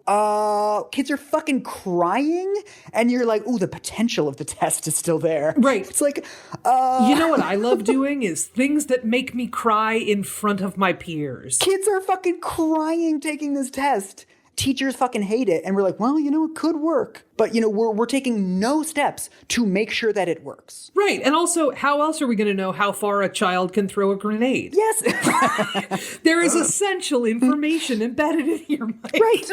Speaker 2: kids are fucking crying and you're like, ooh, the potential of the test is still there.
Speaker 1: Right.
Speaker 2: It's like,
Speaker 1: You know what I love doing is things that make me cry in front of my peers.
Speaker 2: Kids are fucking crying taking this test. Teachers fucking hate it. And we're like, well, it could work. But, we're taking no steps to make sure that it works.
Speaker 1: Right. And also, how else are we going to know how far a child can throw a grenade?
Speaker 2: Yes.
Speaker 1: There is essential information embedded in your mind.
Speaker 2: Right.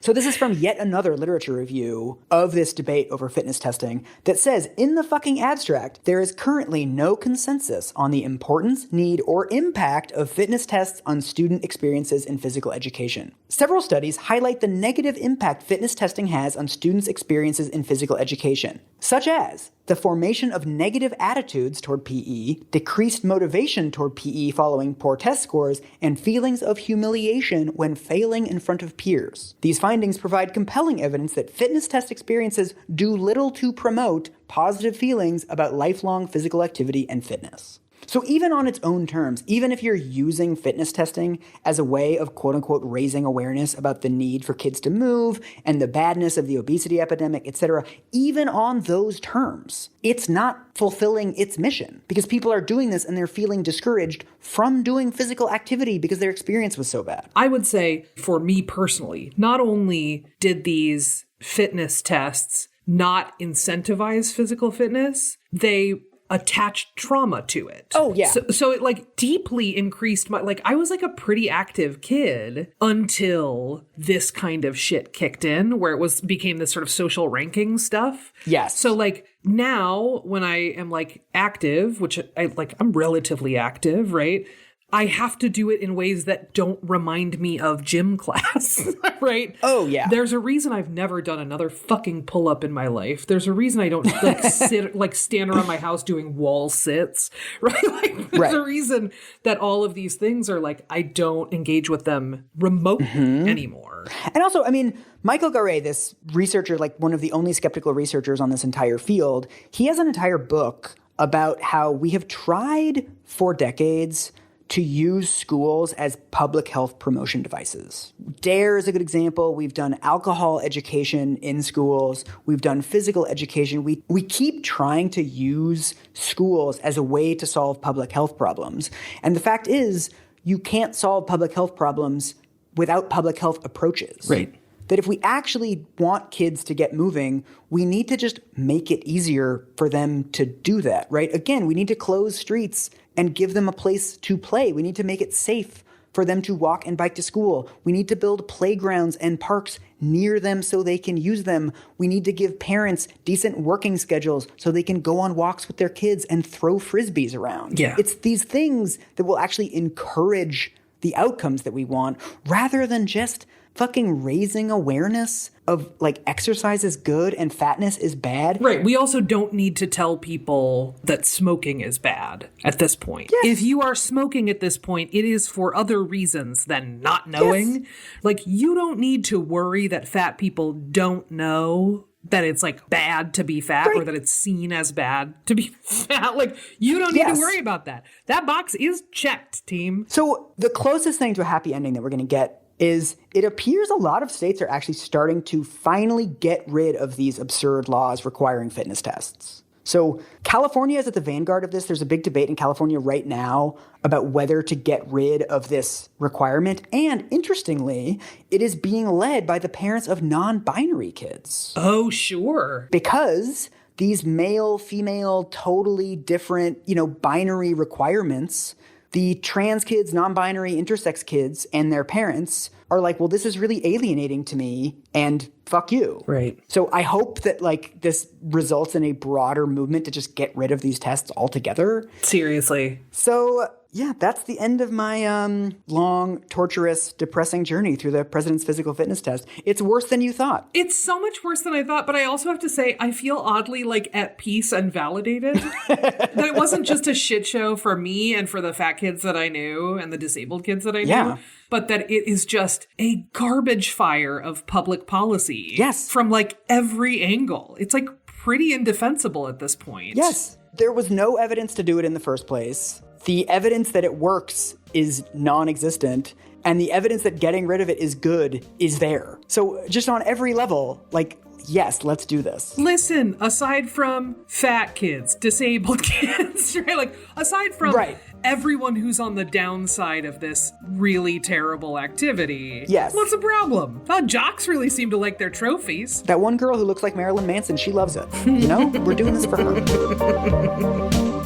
Speaker 2: So this is from yet another literature review of this debate over fitness testing that says, in the fucking abstract, there is currently no consensus on the importance, need, or impact of fitness tests on student experiences in physical education. Several studies highlight the negative impact fitness testing has on students' experiences in physical education, such as the formation of negative attitudes toward PE, decreased motivation toward PE following poor test scores, and feelings of humiliation when failing in front of peers. These findings provide compelling evidence that fitness test experiences do little to promote positive feelings about lifelong physical activity and fitness. So even on its own terms, even if you're using fitness testing as a way of quote-unquote raising awareness about the need for kids to move and the badness of the obesity epidemic, etc., even on those terms, it's not fulfilling its mission because people are doing this and they're feeling discouraged from doing physical activity because their experience was so bad.
Speaker 1: I would say, for me personally, not only did these fitness tests not incentivize physical fitness, they attached trauma to it.
Speaker 2: Oh, yeah.
Speaker 1: So it like deeply increased my, like I was like a pretty active kid until this kind of shit kicked in where it became this sort of social ranking stuff.
Speaker 2: Yes.
Speaker 1: So like now when I am like active, which I'm relatively active, right? I have to do it in ways that don't remind me of gym class, right?
Speaker 2: Oh, yeah.
Speaker 1: There's a reason I've never done another fucking pull-up in my life. There's a reason I don't stand around my house doing wall sits, right? Like, there's a reason that all of these things are like, I don't engage with them remotely anymore.
Speaker 2: And also, I mean, Michael Garay, this researcher, like one of the only skeptical researchers on this entire field, he has an entire book about how we have tried for decades to use schools as public health promotion devices. DARE is a good example. We've done alcohol education in schools. We've done physical education. We keep trying to use schools as a way to solve public health problems. And the fact is, you can't solve public health problems without public health approaches.
Speaker 1: Right.
Speaker 2: That if we actually want kids to get moving, we need to just make it easier for them to do that, right? Again, we need to close streets and give them a place to play. We need to make it safe for them to walk and bike to school. We need to build playgrounds and parks near them so they can use them. We need to give parents decent working schedules so they can go on walks with their kids and throw frisbees around.
Speaker 1: Yeah.
Speaker 2: It's these things that will actually encourage the outcomes that we want rather than just fucking raising awareness of like exercise is good and fatness is bad.
Speaker 1: Right. We also don't need to tell people that smoking is bad at this point.
Speaker 2: Yes.
Speaker 1: If you are smoking at this point, it is for other reasons than not knowing.
Speaker 2: Yes.
Speaker 1: Like, you don't need to worry that fat people don't know that it's like bad to be fat or that it's seen as bad to be fat. Like, you don't need to worry about that. That box is checked, team.
Speaker 2: So the closest thing to a happy ending that we're going to get is it appears a lot of states are actually starting to finally get rid of these absurd laws requiring fitness tests. So California is at the vanguard of this. There's a big debate in California right now about whether to get rid of this requirement. And interestingly, it is being led by the parents of non-binary kids.
Speaker 1: Oh, sure.
Speaker 2: Because these male, female, totally different, binary requirements, the trans kids, non-binary, intersex kids, and their parents are like, well, this is really alienating to me, and fuck you.
Speaker 1: Right.
Speaker 2: So I hope that, like, this results in a broader movement to just get rid of these tests altogether.
Speaker 1: Seriously.
Speaker 2: So, yeah, that's the end of my long, torturous, depressing journey through the president's physical fitness test. It's worse than you thought.
Speaker 1: It's so much worse than I thought, but I also have to say I feel oddly like at peace and validated. That it wasn't just a shit show for me and for the fat kids that I knew and the disabled kids that I knew, but that it is just a garbage fire of public policy.
Speaker 2: Yes.
Speaker 1: From like every angle. It's like pretty indefensible at this point.
Speaker 2: Yes. There was no evidence to do it in the first place. The evidence that it works is non-existent, and the evidence that getting rid of it is good is there. So just on every level, like, yes, let's do this.
Speaker 1: Listen, aside from fat kids, disabled kids, right? Like, aside from everyone who's on the downside of this really terrible activity.
Speaker 2: Yes.
Speaker 1: What's the problem? Jocks really seem to like their trophies.
Speaker 2: That one girl who looks like Marilyn Manson, she loves it. We're doing this for her.